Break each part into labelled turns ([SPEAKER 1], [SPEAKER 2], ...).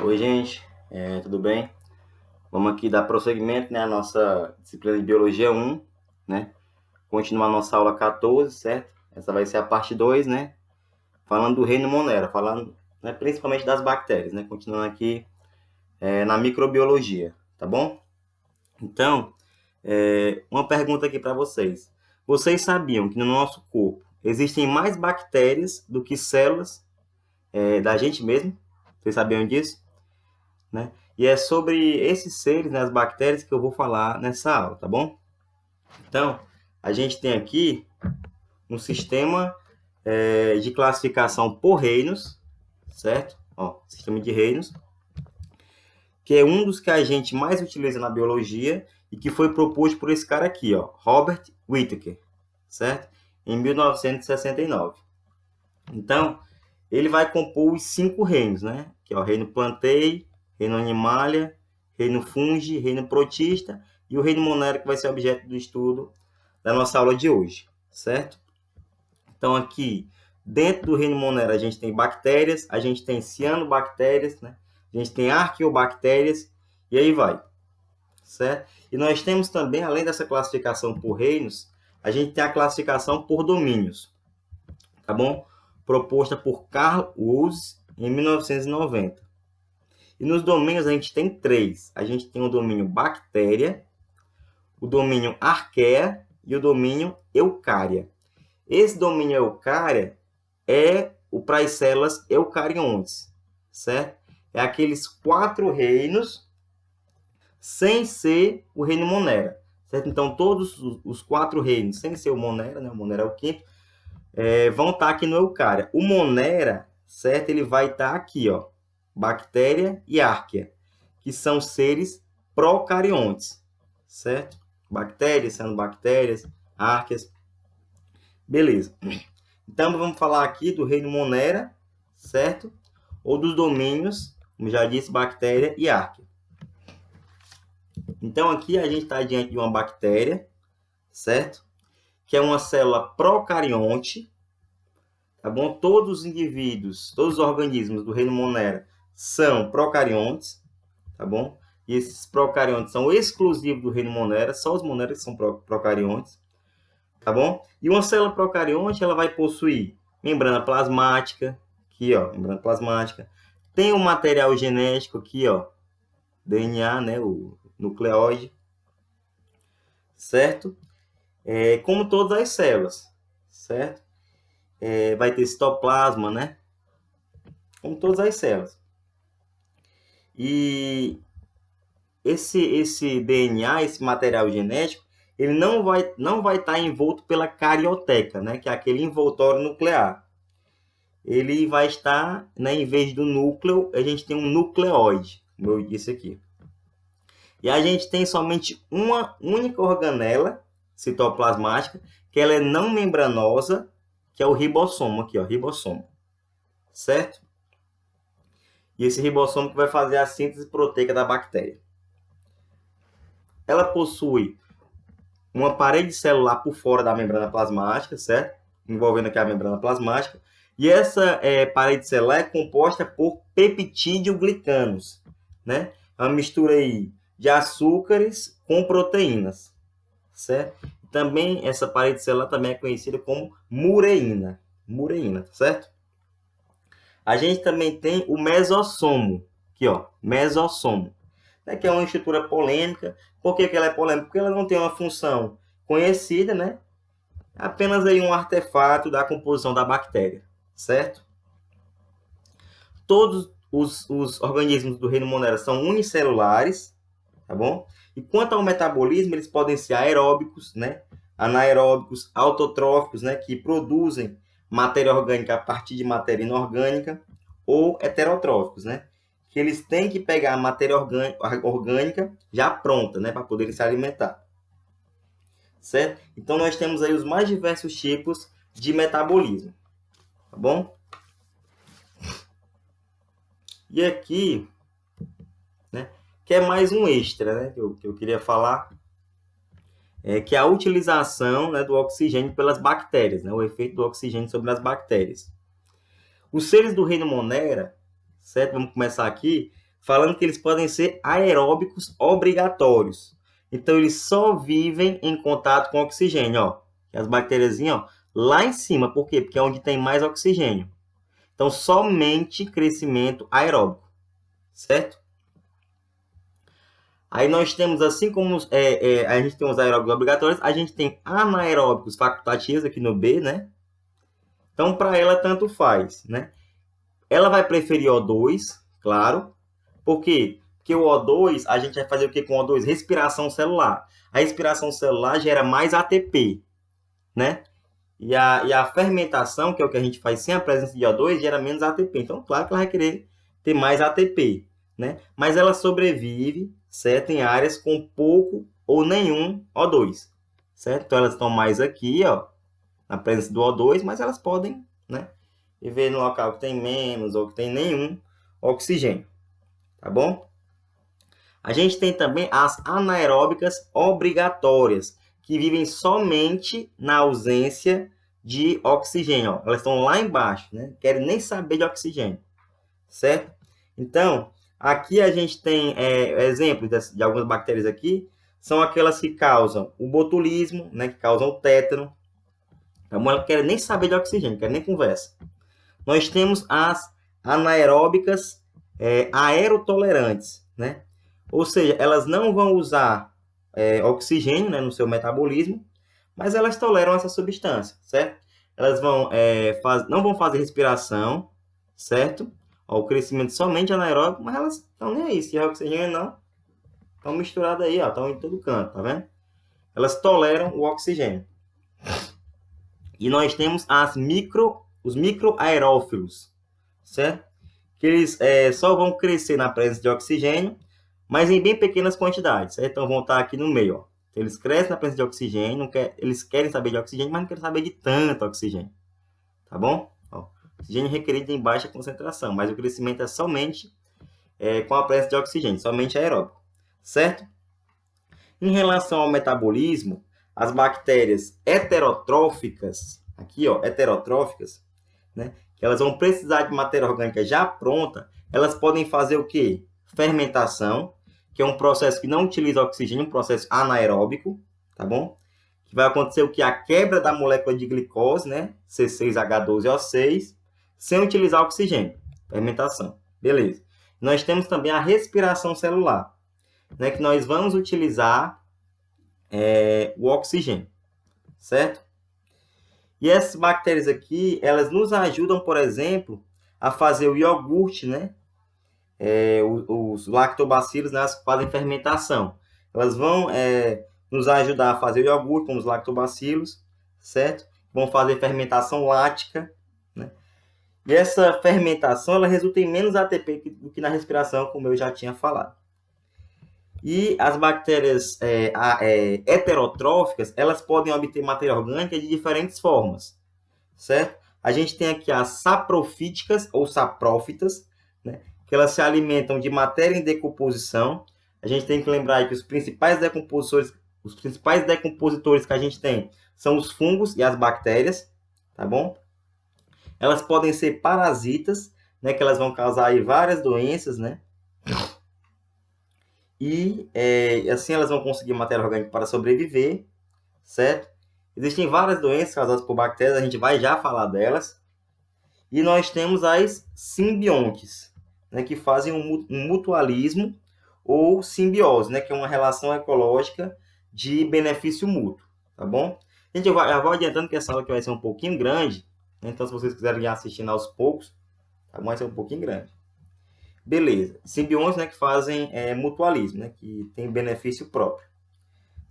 [SPEAKER 1] Oi, gente, tudo bem? Vamos aqui dar prosseguimento, né, à nossa disciplina de Biologia 1, né? Continuar nossa aula 14, certo? Essa vai ser a parte 2, né? Falando do reino Monera, falando, né, principalmente das bactérias, né? Continuando aqui na microbiologia, tá bom? Então, uma pergunta aqui para vocês. Vocês sabiam que no nosso corpo existem mais bactérias do que células da gente mesmo? Vocês sabiam disso? Né? E é sobre esses seres, né, as bactérias, que eu vou falar nessa aula, tá bom? Então, a gente tem aqui um sistema de classificação por reinos, certo? Ó, sistema de reinos, que é um dos que a gente mais utiliza na biologia e que foi proposto por esse cara aqui, ó, Robert Whittaker, certo? Em 1969. Então, ele vai compor os 5 reinos, né? Que é o reino Plantae, reino Animalia, reino Fungi, reino Protista e o reino Monera, que vai ser objeto do estudo da nossa aula de hoje, certo? Então, aqui, dentro do reino Monera, a gente tem bactérias, a gente tem cianobactérias, né? A gente tem arqueobactérias, e aí vai, certo? E nós temos também, além dessa classificação por reinos, a gente tem a classificação por domínios, tá bom? Proposta por Carl Woese em 1990. E nos domínios a gente tem 3. A gente tem o domínio bactéria, o domínio arqueia e o domínio eucária. Esse domínio eucária é o para as células eucariontes, certo? É aqueles 4 reinos sem ser o reino Monera, certo? Então, todos os 4 reinos, sem ser o Monera, né? O Monera é o quinto, vão estar aqui no eucária. O Monera, certo? Ele vai estar aqui, ó, bactéria e arqueia, que são seres procariontes, certo? Bactérias, cianobactérias, arqueias. Beleza. Então, vamos falar aqui do reino Monera, certo? Ou dos domínios, como já disse, bactéria e arqueia. Então, aqui a gente está diante de uma bactéria, certo? Que é uma célula procarionte, tá bom? Todos os indivíduos, todos os organismos do reino Monera são procariontes, tá bom? E esses procariontes são exclusivos do reino Monera, só os Moneras que são procariontes, tá bom? E uma célula procarionte, ela vai possuir membrana plasmática, aqui, ó, membrana plasmática. Tem o material genético aqui, ó, DNA, né, o nucleóide, certo? Como todas as células, certo? Vai ter citoplasma, né? Como todas as células. E esse DNA, esse material genético, ele não vai estar envolto pela carioteca, né? Que é aquele envoltório nuclear. Ele vai estar, né, em vez do núcleo, a gente tem um nucleóide, como eu disse aqui. E a gente tem somente uma única organela citoplasmática, que ela é não membranosa, que é o ribossomo aqui, ó, ribossomo. Certo? E esse ribossomo que vai fazer a síntese proteica da bactéria. Ela possui uma parede celular por fora da membrana plasmática, certo? Envolvendo aqui a membrana plasmática. E essa parede celular é composta por peptídeo-glicanos, né? É uma mistura aí de açúcares com proteínas, certo? Também essa parede celular também é conhecida como mureína, certo? A gente também tem o mesossomo, aqui, ó, mesossomo, né, que é uma estrutura polêmica. Por que ela é polêmica? Porque ela não tem uma função conhecida, né? Apenas aí um artefato da composição da bactéria, certo? Todos os organismos do reino Monera são unicelulares, tá bom? E quanto ao metabolismo, eles podem ser aeróbicos, né? Anaeróbicos, autotróficos, né? Que produzem matéria orgânica a partir de matéria inorgânica, ou heterotróficos, né? Que eles têm que pegar a matéria orgânica já pronta, né? Para poderem se alimentar. Certo? Então, nós temos aí os mais diversos tipos de metabolismo. Tá bom? E aqui, né? Que é mais um extra, né? Que eu queria falar. Que é a utilização, né, do oxigênio pelas bactérias, né, o efeito do oxigênio sobre as bactérias. Os seres do reino Monera, certo? Vamos começar aqui, falando que eles podem ser aeróbicos obrigatórios. Então, eles só vivem em contato com oxigênio, ó. As bactérias, ó, lá em cima. Por quê? Porque é onde tem mais oxigênio. Então, somente crescimento aeróbico, certo? Aí nós temos, assim como a gente tem os aeróbicos obrigatórios, a gente tem anaeróbicos facultativos aqui no B, né? Então, para ela, tanto faz, né? Ela vai preferir O2, claro. Por quê? Porque o O2, a gente vai fazer o que com o O2? Respiração celular. A respiração celular gera mais ATP, né? E a fermentação, que é o que a gente faz sem a presença de O2, gera menos ATP. Então, claro que ela vai querer ter mais ATP, né? Mas ela sobrevive, certo? Em áreas com pouco ou nenhum O2, certo? Então, elas estão mais aqui, ó, na presença do O2, mas elas podem, né, viver no local que tem menos ou que tem nenhum oxigênio, tá bom? A gente tem também as anaeróbicas obrigatórias, que vivem somente na ausência de oxigênio. Ó. Elas estão lá embaixo, né? Querem nem saber de oxigênio, certo? Então, aqui a gente tem exemplos de algumas bactérias aqui, são aquelas que causam o botulismo, né? Que causam o tétano. Então, ela não quer nem saber de oxigênio, não quer nem conversa. Nós temos as anaeróbicas aerotolerantes, né? Ou seja, elas não vão usar oxigênio, né, no seu metabolismo, mas elas toleram essa substância, certo? Elas vão, não vão fazer respiração, certo? Ó, o crescimento somente anaeróbico, mas elas estão nem aí, se é oxigênio não, estão misturadas aí, ó, estão em todo canto, tá vendo? Elas toleram o oxigênio. E nós temos os microaerófilos, certo? Que eles só vão crescer na presença de oxigênio, mas em bem pequenas quantidades, certo? Então vão estar aqui no meio, ó. Então, eles crescem na presença de oxigênio, eles querem saber de oxigênio, mas não querem saber de tanto oxigênio, tá bom? Ó, oxigênio requerido em baixa concentração, mas o crescimento é somente com a presença de oxigênio, somente aeróbico, certo? Em relação ao metabolismo, as bactérias heterotróficas, aqui ó, heterotróficas, né, que elas vão precisar de matéria orgânica já pronta, elas podem fazer o quê? Fermentação, que é um processo que não utiliza oxigênio, um processo anaeróbico, tá bom? Que vai acontecer o que? A quebra da molécula de glicose, né, C6H12O6, sem utilizar oxigênio, fermentação, beleza. Nós temos também a respiração celular, né, que nós vamos utilizar o oxigênio, certo? E essas bactérias aqui, elas nos ajudam, por exemplo, a fazer o iogurte, né? Os lactobacilos, né, fazem fermentação. Elas vão nos ajudar a fazer o iogurte, como os lactobacilos, certo? Vão fazer fermentação lática, né? E essa fermentação, ela resulta em menos ATP do que na respiração, como eu já tinha falado. E as bactérias heterotróficas, elas podem obter matéria orgânica de diferentes formas, certo? A gente tem aqui as saprofíticas ou saprófitas, né, que elas se alimentam de matéria em decomposição. A gente tem que lembrar aí que os principais decompositores que a gente tem são os fungos e as bactérias, tá bom? Elas podem ser parasitas, né, que elas vão causar aí várias doenças, né? E assim elas vão conseguir matéria orgânica para sobreviver, certo? Existem várias doenças causadas por bactérias, a gente vai já falar delas. E nós temos as simbiontes, né, que fazem um mutualismo ou simbiose, né, que é uma relação ecológica de benefício mútuo, tá bom? Gente, eu vou adiantando que essa aula aqui vai ser um pouquinho grande, né? Então se vocês quiserem ir assistindo aos poucos, tá bom? Vai ser um pouquinho grande. Beleza. Simbiontes, né, que fazem mutualismo, né, que tem benefício próprio.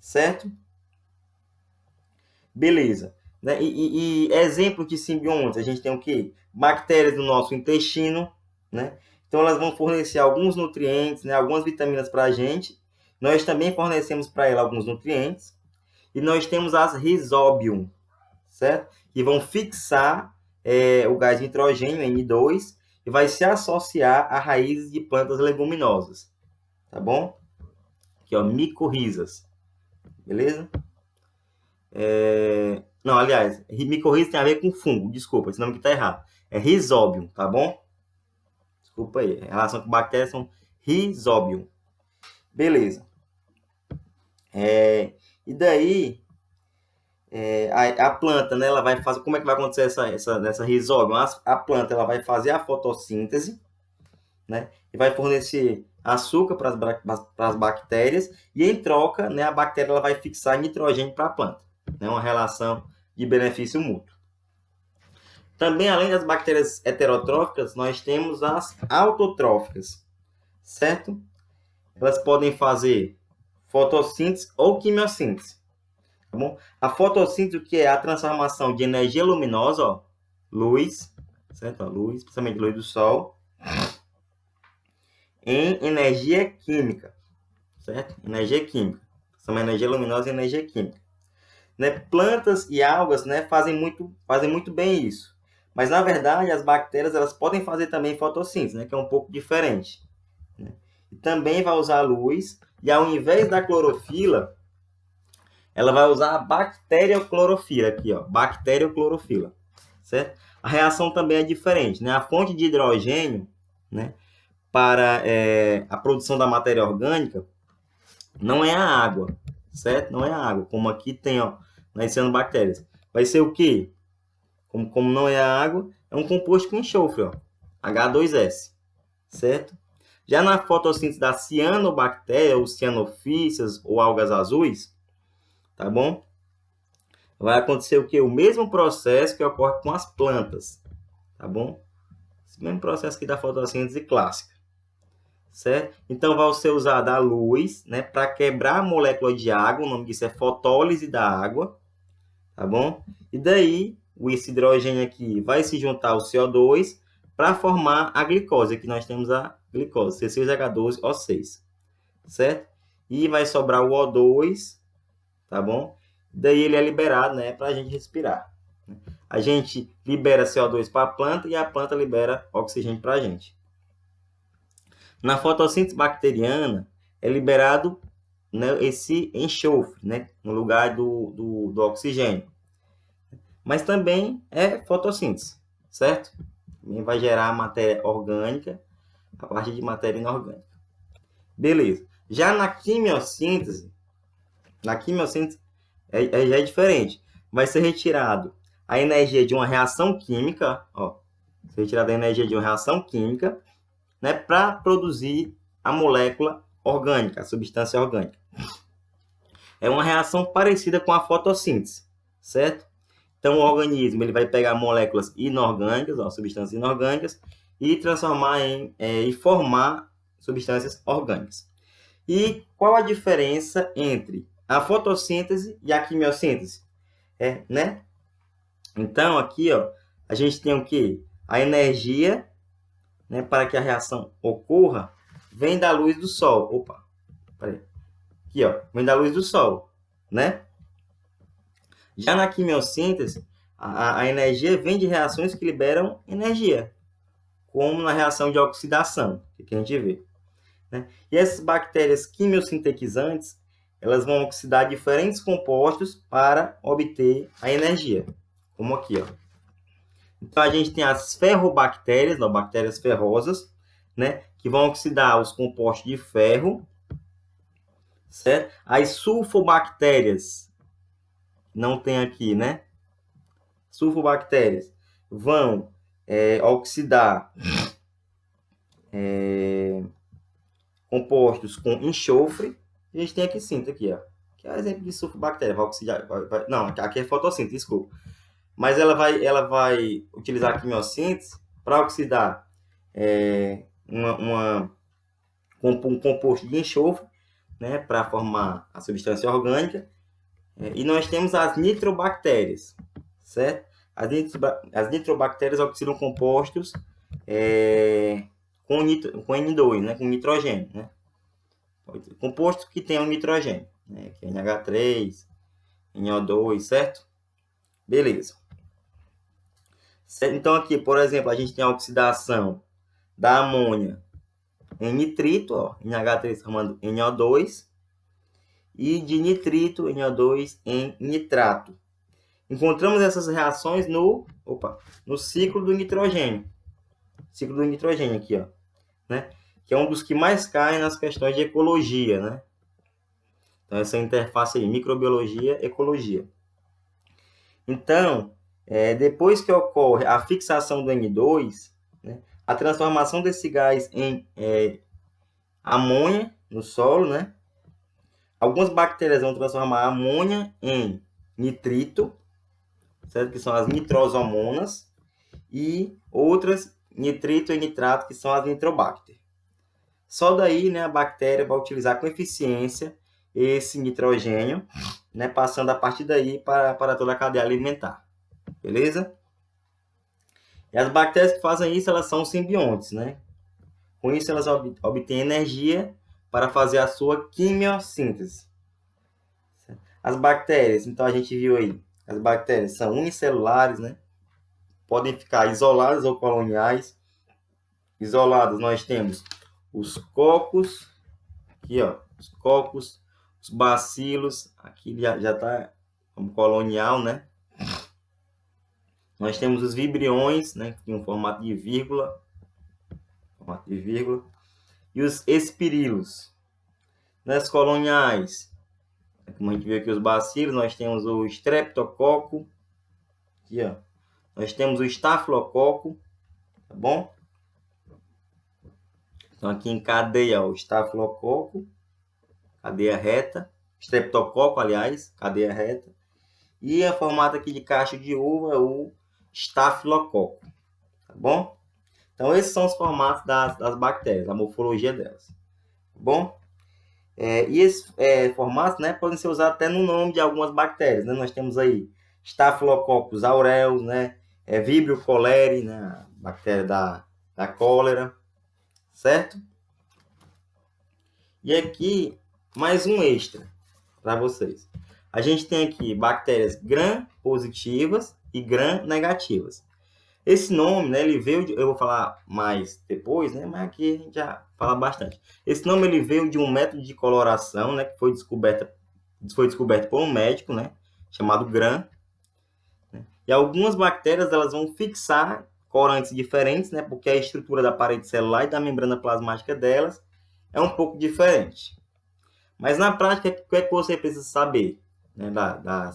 [SPEAKER 1] Certo? Beleza. Né? E exemplo de simbiontes, a gente tem o quê? Bactérias do nosso intestino, né? Então, elas vão fornecer alguns nutrientes, né, algumas vitaminas para a gente. Nós também fornecemos para ela alguns nutrientes. E nós temos as Rhizobium, certo? Que vão fixar o gás nitrogênio, N2, e vai se associar a raízes de plantas leguminosas, tá bom? Aqui, ó, micorrizas, beleza? Não, aliás, micorriza tem a ver com fungo, desculpa, esse nome aqui tá errado. É Rhizobium, tá bom? Desculpa aí, em relação com bactérias são Rhizóbio. Beleza. E daí, a planta, né, ela vai fazer... Como é que vai acontecer essa rhizóbio? A planta ela vai fazer a fotossíntese, né, e vai fornecer açúcar para as bactérias, e em troca, né, a bactéria ela vai fixar nitrogênio para a planta. É uma relação de benefício mútuo. Também, além das bactérias heterotróficas, nós temos as autotróficas, certo? Elas podem fazer fotossíntese ou quimiossíntese, tá bom? A fotossíntese, que é a transformação de energia luminosa, ó, luz, certo? Ó, luz, principalmente luz do sol, em energia química, certo? Energia química. São energia luminosa e energia química. Né? Plantas e algas, né, fazem muito bem isso. Mas, na verdade, as bactérias elas podem fazer também fotossíntese, né, que é um pouco diferente. Né? E também vai usar a luz, e ao invés da clorofila, ela vai usar a bacterioclorofila aqui, ó, bacterioclorofila, certo? A reação também é diferente, né? A fonte de hidrogênio, né, para a produção da matéria orgânica não é a água, certo? Não é a água, como aqui tem, ó, nascendo bactérias. Vai ser o quê? Como não é a água, é um composto com enxofre, ó, H2S, certo? Já na fotossíntese da cianobactéria, ou cianofícias, ou algas azuis, tá bom? Vai acontecer o quê? O mesmo processo que ocorre com as plantas, tá bom? Esse mesmo processo que da fotossíntese clássica, certo? Então, vai ser usada a luz, né, para quebrar a molécula de água, o nome disso é fotólise da água, tá bom? E daí, esse hidrogênio aqui vai se juntar ao CO2 para formar a glicose. Aqui nós temos a glicose, C6H12O6, certo? E vai sobrar o O2, tá bom? Daí ele é liberado, né, para a gente respirar. A gente libera CO2 para a planta e a planta libera oxigênio para a gente. Na fotossíntese bacteriana, é liberado, né, esse enxofre, né, no lugar do oxigênio. Mas também é fotossíntese, certo? Também vai gerar matéria orgânica a partir de matéria inorgânica. Beleza. Já na quimiossíntese já é diferente. Vai ser retirado a energia de uma reação química, ó, ser retirada a energia de uma reação química, né, para produzir a molécula orgânica, a substância orgânica. É uma reação parecida com a fotossíntese, certo? Então, o organismo ele vai pegar moléculas inorgânicas, ó, substâncias inorgânicas, e transformar e formar substâncias orgânicas. E qual a diferença entre a fotossíntese e a quimiossíntese? Né? Então, aqui, ó, a gente tem o quê? A energia, né, para que a reação ocorra, vem da luz do sol. Opa, peraí. Aqui, ó, vem da luz do sol, né? Já na quimiossíntese, a energia vem de reações que liberam energia, como na reação de oxidação, que a gente vê. Né? E essas bactérias quimiosintetizantes, elas vão oxidar diferentes compostos para obter a energia, como aqui, ó. Então, a gente tem as ferrobactérias, ó, bactérias ferrosas, né, que vão oxidar os compostos de ferro, certo? As sulfobactérias, não tem aqui, né? Sulfobactérias vão oxidar compostos com enxofre. A gente tem aqui cinta aqui, ó, que é o exemplo de sulfobactéria. Vai oxidar, não, aqui é fotossíntese, desculpa. Mas ela vai utilizar a quimiossíntese para oxidar um composto de enxofre, né, para formar a substância orgânica. E nós temos as nitrobactérias, certo? As nitrobactérias oxidam compostos com N2, né, com nitrogênio, né? Composto que tem um nitrogênio, né, que é NH3, NO2, certo? Beleza. Então, aqui, por exemplo, a gente tem a oxidação da amônia em nitrito, ó, NH3 formando NO2, e de nitrito, NO2, em nitrato. Encontramos essas reações no ciclo do nitrogênio. Ciclo do nitrogênio aqui, ó, né? que é um dos que mais caem nas questões de ecologia, né? Então, essa interface aí, microbiologia, ecologia. Então, depois que ocorre a fixação do N2, né, a transformação desse gás em amônia no solo, né? Algumas bactérias vão transformar a amônia em nitrito, certo? Que são as nitrosomonas, e outras nitrito e nitrato, que são as nitrobacter. Só daí, né, a bactéria vai utilizar com eficiência esse nitrogênio, né, passando a partir daí para toda a cadeia alimentar. Beleza? E as bactérias que fazem isso, elas são simbiontes, né? Com isso, elas obtêm energia para fazer a sua quimiossíntese. As bactérias, então a gente viu aí, as bactérias são unicelulares, né? Podem ficar isoladas ou coloniais. Isoladas, nós temos os cocos, aqui ó, os cocos, os bacilos, aqui já está como colonial, né? Nós temos os vibriões, né, que tem um formato de vírgula, e os espirilos. Nas coloniais, como a gente viu aqui os bacilos, nós temos o streptococo, aqui ó, nós temos o estafilococo, tá bom? Então aqui em cadeia, ó, o estafilococo, cadeia reta, streptococo, aliás, cadeia reta, e a formato aqui de caixa de uva é o estafilococo, tá bom? Então, esses são os formatos das bactérias, a morfologia delas. Tá bom? E esses formatos, né, podem ser usados até no nome de algumas bactérias. Né? Nós temos aí Staphylococcus aureus, né, Vibrio cholerae, né, a bactéria da cólera, certo? E aqui, mais um extra para vocês. A gente tem aqui bactérias gram-positivas e gram-negativas. Esse nome, né, ele veio eu vou falar mais depois, né, mas aqui a gente já fala bastante. Esse nome ele veio de um método de coloração, né, que foi descoberto por um médico, né, chamado Gram. Né, e algumas bactérias elas vão fixar corantes diferentes, né, porque a estrutura da parede celular e da membrana plasmática delas é um pouco diferente. Mas na prática, o que é que você precisa saber, né,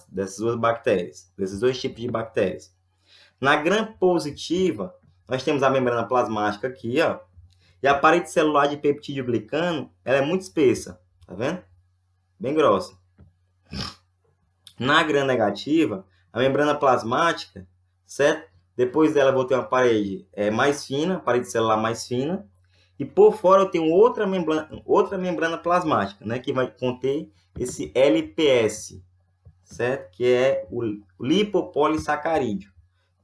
[SPEAKER 1] dessas duas bactérias, desses dois tipos de bactérias? Na gram-positiva, nós temos a membrana plasmática aqui, ó, e a parede celular de peptídeo glicano, ela é muito espessa, tá vendo? Bem grossa. Na gram-negativa, a membrana plasmática, certo? Depois dela eu vou ter uma parede mais fina, parede celular mais fina, e por fora eu tenho outra membrana plasmática, né, que vai conter esse LPS, certo? Que é o lipopolissacarídeo,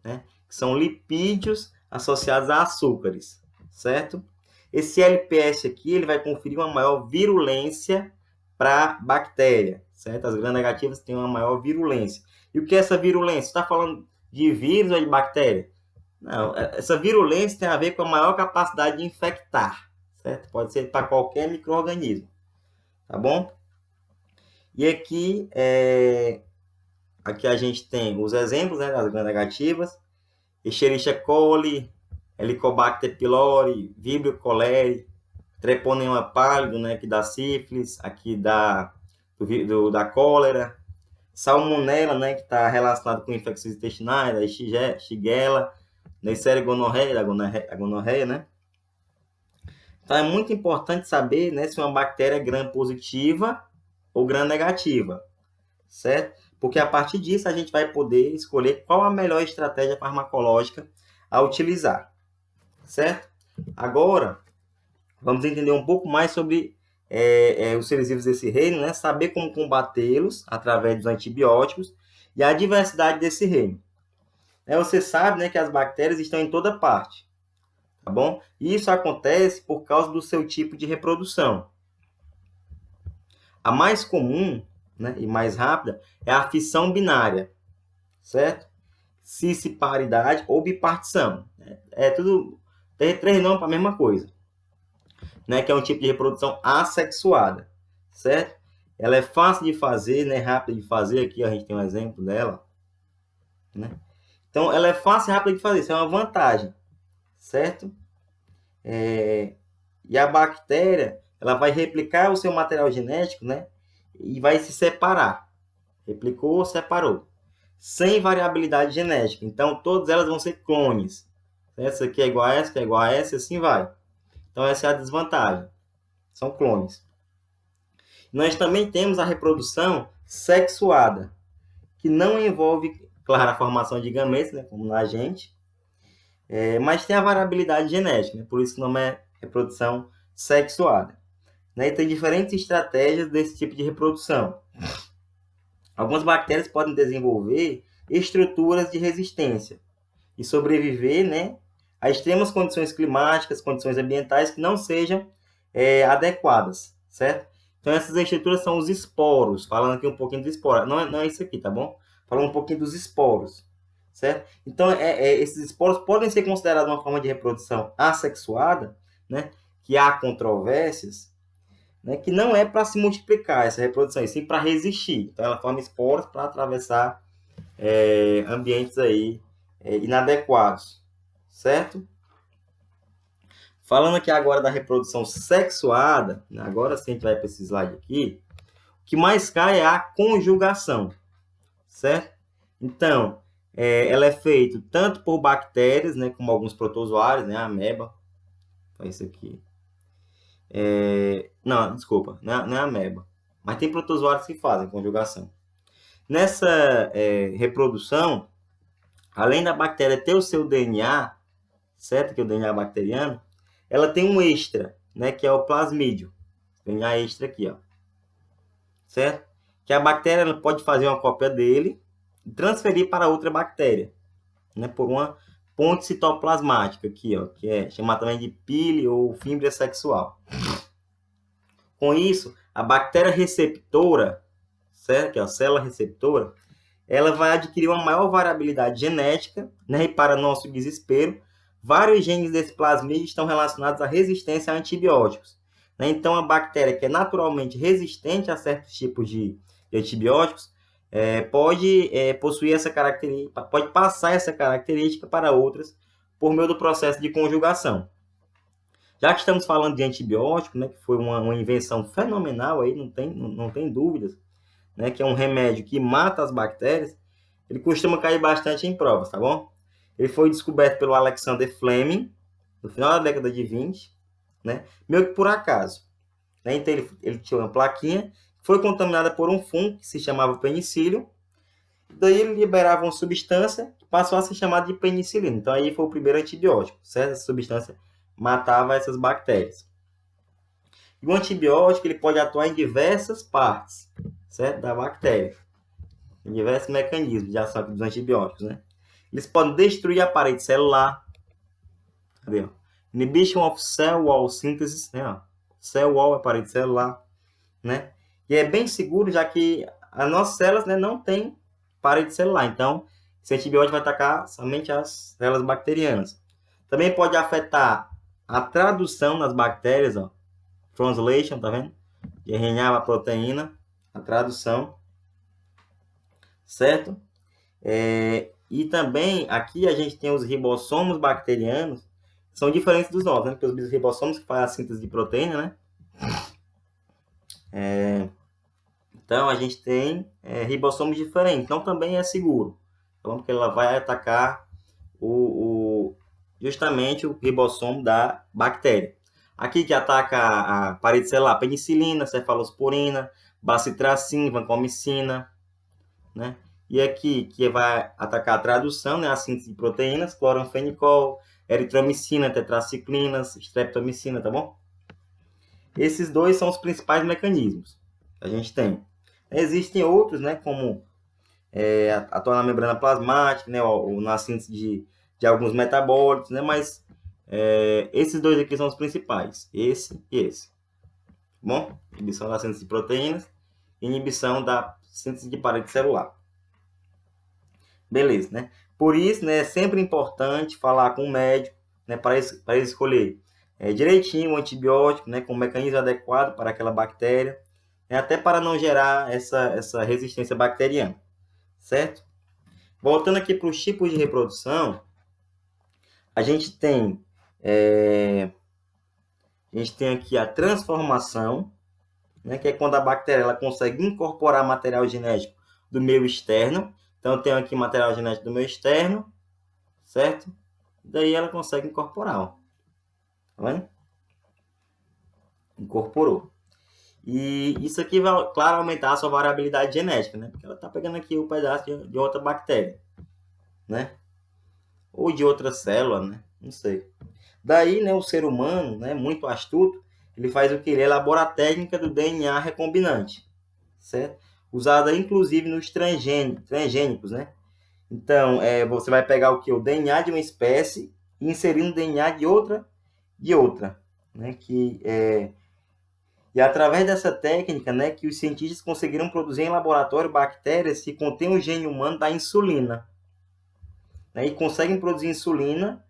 [SPEAKER 1] né? Que são lipídios associados a açúcares, certo? Esse LPS aqui ele vai conferir uma maior virulência para a bactéria, certo? As gram-negativas têm uma maior virulência. E o que é essa virulência? Está falando de vírus ou de bactéria? Não, essa virulência tem a ver com a maior capacidade de infectar, certo? Pode ser para qualquer micro-organismo, tá bom? E aqui, aqui a gente tem os exemplos, né, das gram-negativas. Escherichia coli, Helicobacter pylori, Vibrio cholerae, Treponema pálido, né, que dá sífilis, aqui da cólera, Salmonella, né, que está relacionado com infecções intestinais, da Shigella, Neisseria gonorreia, a gonorreia, né? Então é muito importante saber, né, se uma bactéria é gram-positiva ou gram-negativa, certo? Porque a partir disso a gente vai poder escolher qual a melhor estratégia farmacológica a utilizar, certo? Agora, vamos entender um pouco mais sobre os seres vivos desse reino, né? Saber como combatê-los através dos antibióticos e a diversidade desse reino. Você sabe, né, que as bactérias estão em toda parte, tá bom? E isso acontece por causa do seu tipo de reprodução. A mais comum, né, e mais rápida é a fissão binária, certo? Cisparidade ou bipartição. Tudo tem três nomes para a mesma coisa, né? Que é um tipo de reprodução assexuada, certo? Ela é fácil de fazer, né? Rápida de fazer. Aqui a gente tem um exemplo dela, né? Então, ela é fácil e rápida de fazer. Isso é uma vantagem, certo? E a bactéria, ela vai replicar o seu material genético, né? E vai se separar. Replicou, separou. Sem variabilidade genética. Então, todas elas vão ser clones. Essa aqui é igual a essa, que é igual a essa, e assim vai. Então, essa é a desvantagem. São clones. Nós também temos a reprodução sexuada, que não envolve, claro, a formação de gametas, né, como na gente, mas tem a variabilidade genética, né, por isso que o nome é reprodução sexuada. Né, e tem diferentes estratégias desse tipo de reprodução. Algumas bactérias podem desenvolver estruturas de resistência e sobreviver, né, a extremas condições climáticas, condições ambientais que não sejam adequadas, certo? Então, essas estruturas são os esporos, falando aqui um pouquinho dos esporos. Não é isso aqui, tá bom? Falando um pouquinho dos esporos, certo? Então, esses esporos podem ser considerados uma forma de reprodução assexuada, né? Que há controvérsias, né? Que não é para se multiplicar essa reprodução, e sim para resistir. Então, ela forma esporos para atravessar ambientes aí inadequados, certo? Falando aqui agora da reprodução sexuada, né? Agora sim a gente vai para esse slide aqui, o que mais cai é a conjugação, certo? Então, ela é feita tanto por bactérias, né, como alguns protozoários, né, a ameba, é isso aqui. Não, desculpa, não é a ameba, mas tem protozoários que fazem conjugação. Nessa reprodução, além da bactéria ter o seu DNA, certo? Que é o DNA bacteriano, ela tem um extra, né? Que é o plasmídio. DNA extra aqui, ó. Certo? Que a bactéria ela pode fazer uma cópia dele e transferir para outra bactéria, né? Por uma ponte citoplasmática aqui, ó. Que é chamada também de pile ou fímbria sexual. Com isso, a bactéria receptora, certo? Que é a célula receptora, ela vai adquirir uma maior variabilidade genética, né? E para nosso desespero, vários genes desse plasmídio estão relacionados à resistência a antibióticos. Né? Então, a bactéria que é naturalmente resistente a certos tipos de antibióticos pode possuir essa característica, pode passar essa característica para outras por meio do processo de conjugação. Já que estamos falando de antibiótico, né, que foi uma invenção fenomenal, aí não tem dúvidas, né, que é um remédio que mata as bactérias, ele costuma cair bastante em provas, tá bom? Ele foi descoberto pelo Alexander Fleming, no final da década de 20, né, meio que por acaso. Né? Então, ele tinha uma plaquinha, foi contaminada por um fungo que se chamava penicillium, daí ele liberava uma substância que passou a ser chamada de penicilina. Então, aí foi o primeiro antibiótico, certo? Essa substância matava essas bactérias. E o antibiótico ele pode atuar em diversas partes, certo? Da bactéria. Em diversos mecanismos de ação dos antibióticos, né? Eles podem destruir a parede celular. Cadê? Inhibition of cell wall synthesis, né? Cell wall é a parede celular, né? E é bem seguro, já que as nossas células, né, não têm parede celular. Então, esse antibiótico vai atacar somente as células bacterianas. Também pode afetar a tradução das bactérias, ó. Translation, tá vendo? De RNA para proteína, a tradução, certo? E também aqui a gente tem os ribossomos bacterianos, que são diferentes dos nossos, né? Porque os ribossomos que fazem a síntese de proteína, né? Então a gente tem ribossomos diferentes, então também é seguro, então, porque ela vai atacar justamente o ribossomo da bactéria. Aqui que ataca a parede celular, penicilina, cefalosporina, bacitracin, vancomicina, né? E aqui que vai atacar a tradução, né? A síntese de proteínas, cloranfenicol, eritromicina, tetraciclinas, streptomicina, tá bom? Esses dois são os principais mecanismos que a gente tem. Existem outros, né? Como atuar na membrana plasmática, né? Ou na síntese de alguns metabólitos, né? Mas esses dois aqui são os principais, esse e esse. Bom, inibição da síntese de proteínas e inibição da síntese de parede celular. Beleza, né? Por isso, né, é sempre importante falar com o médico, né, para escolher direitinho o antibiótico, né, com o mecanismo adequado para aquela bactéria, né, até para não gerar essa resistência bacteriana, certo? Voltando aqui para os tipos de reprodução, a gente tem A gente tem aqui a transformação, né, que é quando a bactéria ela consegue incorporar material genético do meio externo. Então, eu tenho aqui material genético do meio externo, certo? Daí ela consegue incorporar, ó. Tá vendo? Incorporou. E isso aqui vai, claro, aumentar a sua variabilidade genética, né? Porque ela está pegando aqui um pedaço de outra bactéria, né? Ou de outra célula, né? Não sei. Daí, né, o ser humano, né, muito astuto, ele faz o que? Ele elabora a técnica do DNA recombinante, certo? Usada, inclusive, nos transgênicos, né? Então, você vai pegar o que? O DNA de uma espécie e inserir no DNA de outra, né? E através dessa técnica, né, que os cientistas conseguiram produzir em laboratório bactérias que contêm o gene humano da insulina, né, e conseguem produzir insulina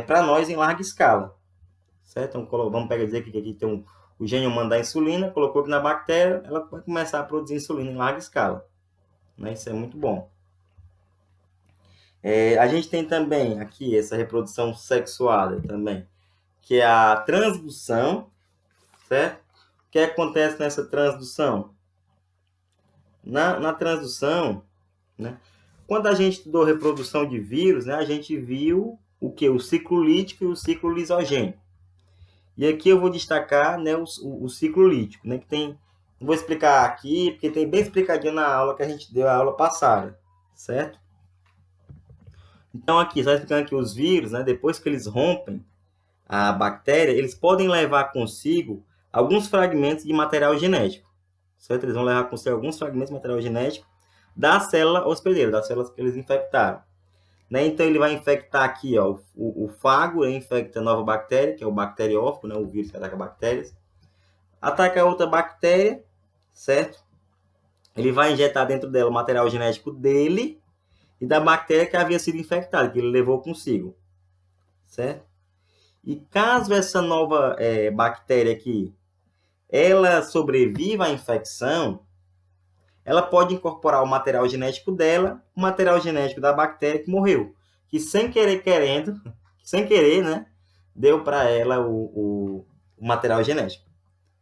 [SPEAKER 1] para nós em larga escala, certo? Então, vamos pegar dizer que aqui tem o gene humano da insulina, colocou aqui na bactéria, ela vai começar a produzir insulina em larga escala, né? Isso é muito bom. A gente tem também aqui essa reprodução sexuada também, que é a transdução, certo? O que acontece nessa transdução? Na transdução, né, quando a gente estudou reprodução de vírus, né, a gente viu o que? O ciclo lítico e o ciclo lisogênico. E aqui eu vou destacar, né, o ciclo lítico, né, que tem, não vou explicar aqui, porque tem bem explicadinho na aula que a gente deu a aula passada, certo? Então aqui, só explicando aqui os vírus, né, depois que eles rompem a bactéria, eles podem levar consigo alguns fragmentos de material genético, certo? Eles vão levar consigo alguns fragmentos de material genético da célula hospedeira, das células que eles infectaram. Né? Então, ele vai infectar aqui, ó, o fago, infecta a nova bactéria, que é o bacteriófago, né? O vírus que ataca bactérias. Ataca outra bactéria, certo? Ele vai injetar dentro dela o material genético dele e da bactéria que havia sido infectada, que ele levou consigo, certo? E caso essa nova bactéria aqui, ela sobreviva à infecção, ela pode incorporar o material genético dela, o material genético da bactéria que morreu, que sem querer querendo, sem querer, né, deu para ela o material genético,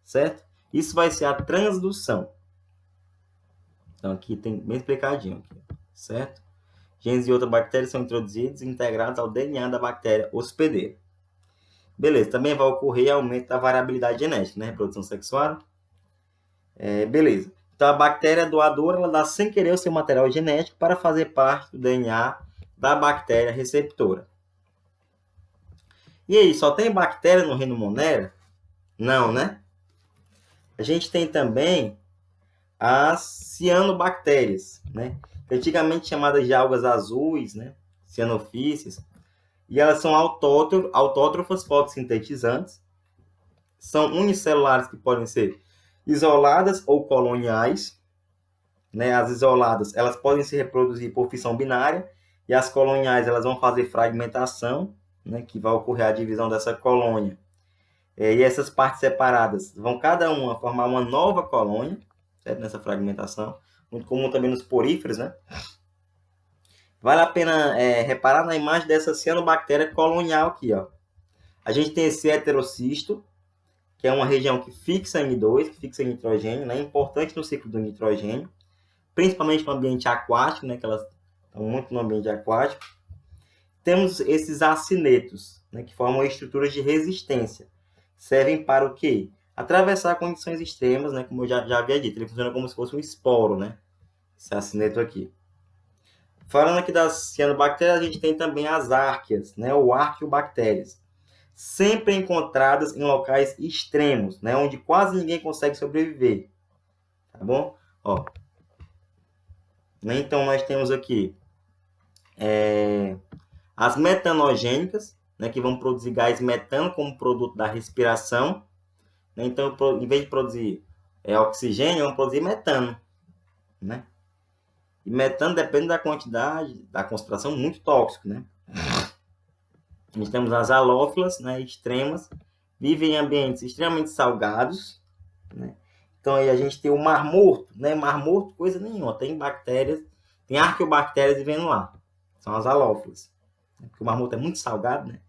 [SPEAKER 1] certo? Isso vai ser a transdução. Então aqui tem bem explicadinho, aqui, certo? Genes de outra bactéria são introduzidos e integrados ao DNA da bactéria hospedeira. Beleza, também vai ocorrer aumento da variabilidade genética, né? Reprodução sexual. Beleza. Então, a bactéria doadora, ela dá sem querer o seu material genético para fazer parte do DNA da bactéria receptora. E aí, só tem bactéria no reino Monera? Não, né? A gente tem também as cianobactérias, né? Antigamente chamadas de algas azuis, né? Cianofícies. E elas são autótrofas fotossintetizantes. São unicelulares que podem ser isoladas ou coloniais, né? As isoladas, elas podem se reproduzir por fissão binária, e as coloniais, elas vão fazer fragmentação, né? Que vai ocorrer a divisão dessa colônia. E essas partes separadas vão cada uma formar uma nova colônia, certo? Nessa fragmentação, muito comum também nos poríferos, né? Vale a pena reparar na imagem dessa cianobactéria colonial aqui, ó. A gente tem esse heterocisto, que é uma região que fixa N2, que fixa nitrogênio, né? Importante no ciclo do nitrogênio, principalmente no ambiente aquático, né? Que elas estão muito no ambiente aquático. Temos esses acinetos, né? Que formam estruturas de resistência. Servem para o quê? Atravessar condições extremas, né? Como eu já havia dito, ele funciona como se fosse um esporo, né? Esse acineto aqui. Falando aqui das cianobactérias, a gente tem também as árqueas, né? Ou arqueobactérias. Sempre encontradas em locais extremos, né? Onde quase ninguém consegue sobreviver. Tá bom? Ó. Então, nós temos aqui as metanogênicas, né? Que vão produzir gás metano como produto da respiração. Né? Então, em vez de produzir oxigênio, vão produzir metano, né? E metano depende da quantidade, da concentração, muito tóxico, né? Nós temos as halófilas, né, extremas, vivem em ambientes extremamente salgados, né? Então aí a gente tem o Mar Morto, né? Mar Morto, coisa nenhuma, tem bactérias, tem arqueobactérias vivendo lá, são as halófilas. Porque o Mar Morto é muito salgado, né?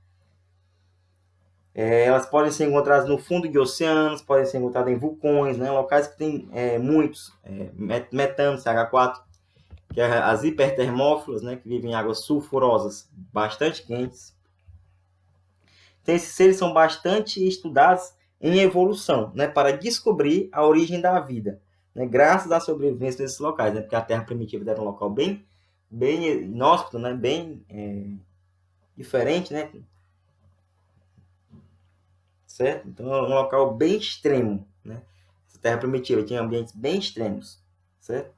[SPEAKER 1] Elas podem ser encontradas no fundo de oceanos, podem ser encontradas em vulcões, né? Locais que tem muitos metano, CH4, que é as hipertermófilas, né? Que vivem em águas sulfurosas bastante quentes. Então, esses seres são bastante estudados em evolução, né? Para descobrir a origem da vida, né? Graças à sobrevivência desses locais, né? Porque a Terra primitiva era um local bem inóspito, né? Bem diferente, né? Certo? Então, é um local bem extremo, né? Essa Terra primitiva tinha ambientes bem extremos, certo?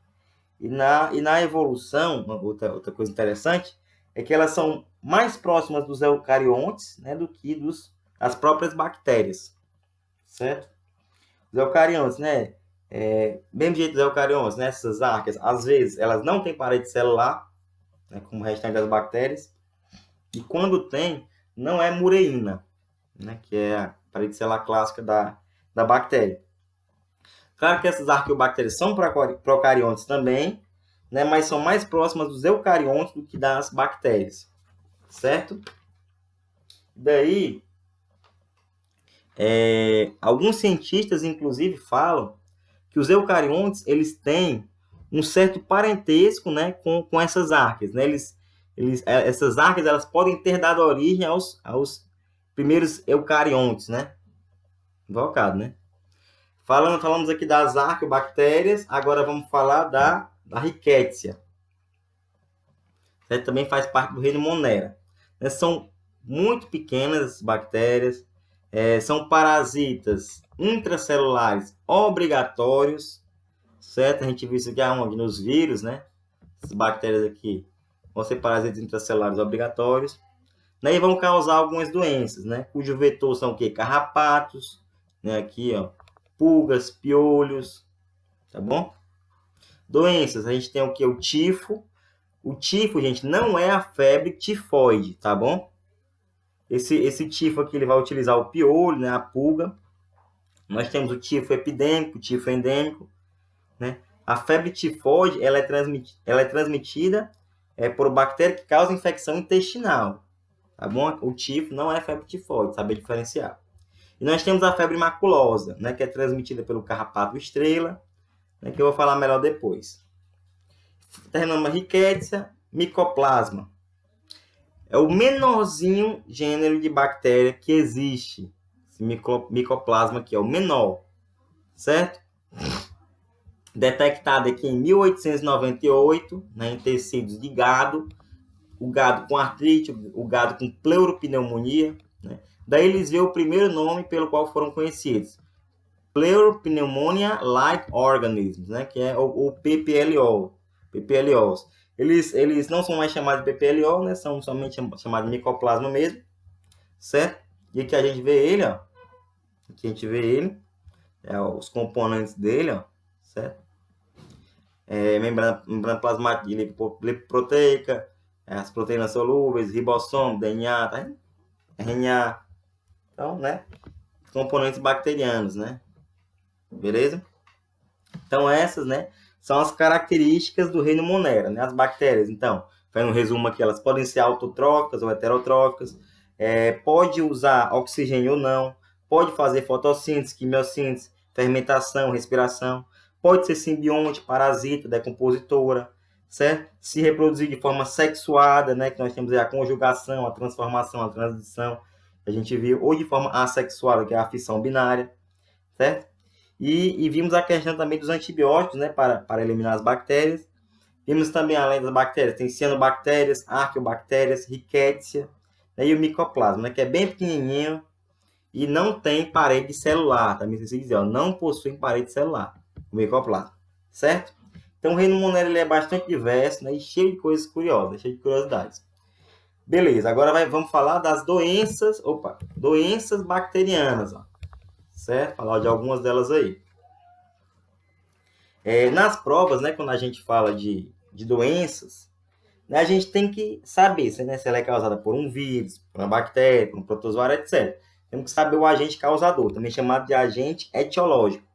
[SPEAKER 1] E na evolução, outra coisa interessante, é que elas são mais próximas dos eucariontes, né, do que das próprias bactérias, certo? Os eucariontes, né, mesmo jeito dos eucariontes, né, essas arcas, às vezes, elas não têm parede celular, né, como o restante das bactérias, e quando tem, não é mureína, né, que é a parede celular clássica da bactéria. Claro que essas arqueobactérias são procariontes também, né, mas são mais próximas dos eucariontes do que das bactérias, certo? Daí, alguns cientistas, inclusive, falam que os eucariontes eles têm um certo parentesco, né, com essas arqueas, né? Essas arqueas elas podem ter dado origem aos primeiros eucariontes, né? Invocado, né? Falamos aqui das arqueobactérias, agora vamos falar da Rickettsia. Também faz parte do reino Monera. São muito pequenas as bactérias, são parasitas intracelulares obrigatórios, certo? A gente viu isso aqui aonde? Nos vírus, né? Essas bactérias aqui vão ser parasitas intracelulares obrigatórios, né? E vão causar algumas doenças, né? Cujo vetor são o quê? Carrapatos, né? Aqui, ó, pulgas, piolhos, tá bom? Doenças, a gente tem o que? O tifo. O tifo, gente, não é a febre tifoide, tá bom? Esse tifo aqui, ele vai utilizar o piolho, né? A pulga. Nós temos o tifo epidêmico, o tifo endêmico, né? A febre tifoide, ela é transmitida por bactéria que causa infecção intestinal, tá bom? O tifo não é febre tifoide, saber diferenciar. E nós temos a febre maculosa, né? Que é transmitida pelo carrapato estrela, né, que eu vou falar melhor depois. Terminamos a Rickettsia, Mycoplasma. É o menorzinho gênero de bactéria que existe. Esse Mycoplasma aqui é o menor, certo? Detectado aqui em 1898, né, em tecidos de gado, o gado com artrite, o gado com pleuropneumonia, né? Daí eles veem o primeiro nome pelo qual foram conhecidos, Pleuropneumonia-like organisms, né, que é o PPLOs. Eles não são mais chamados de PPLO, né, são somente chamados de micoplasma mesmo, certo? E aqui a gente vê ele, ó. Aqui a gente vê ele, os componentes dele, ó, certo? Membrana plasmática lipoproteica, as proteínas solúveis, ribossomo, DNA, tá? RNA. Então, né? Componentes bacterianos, né? Beleza? Então, essas, né, são as características do reino Monera, né? As bactérias, então, fazendo um resumo aqui, elas podem ser autotróficas ou heterotróficas, pode usar oxigênio ou não, pode fazer fotossíntese, quimiossíntese, fermentação, respiração, pode ser simbionte, parasita, decompositora, certo? Se reproduzir de forma sexuada, né, que nós temos aí a conjugação, a transformação, a transição, a gente viu, ou de forma assexuada, que é a fissão binária, certo? E vimos a questão também dos antibióticos, né, para eliminar as bactérias. Vimos também, além das bactérias, tem cianobactérias, arqueobactérias, Rickettsia, né, e o micoplasma, né, que é bem pequenininho e não tem parede celular. Também se dizer, ó, não possui parede celular, o micoplasma, certo? Então, o reino Monera ele é bastante diverso, né, e cheio de coisas curiosas, cheio de curiosidades. Beleza, agora vamos falar das doenças bacterianas, ó. Certo? Falar de algumas delas aí. Nas provas, né, quando a gente fala de doenças, né, a gente tem que saber se ela é causada por um vírus, por uma bactéria, por um protozoário, etc. Temos que saber o agente causador, também chamado de agente etiológico.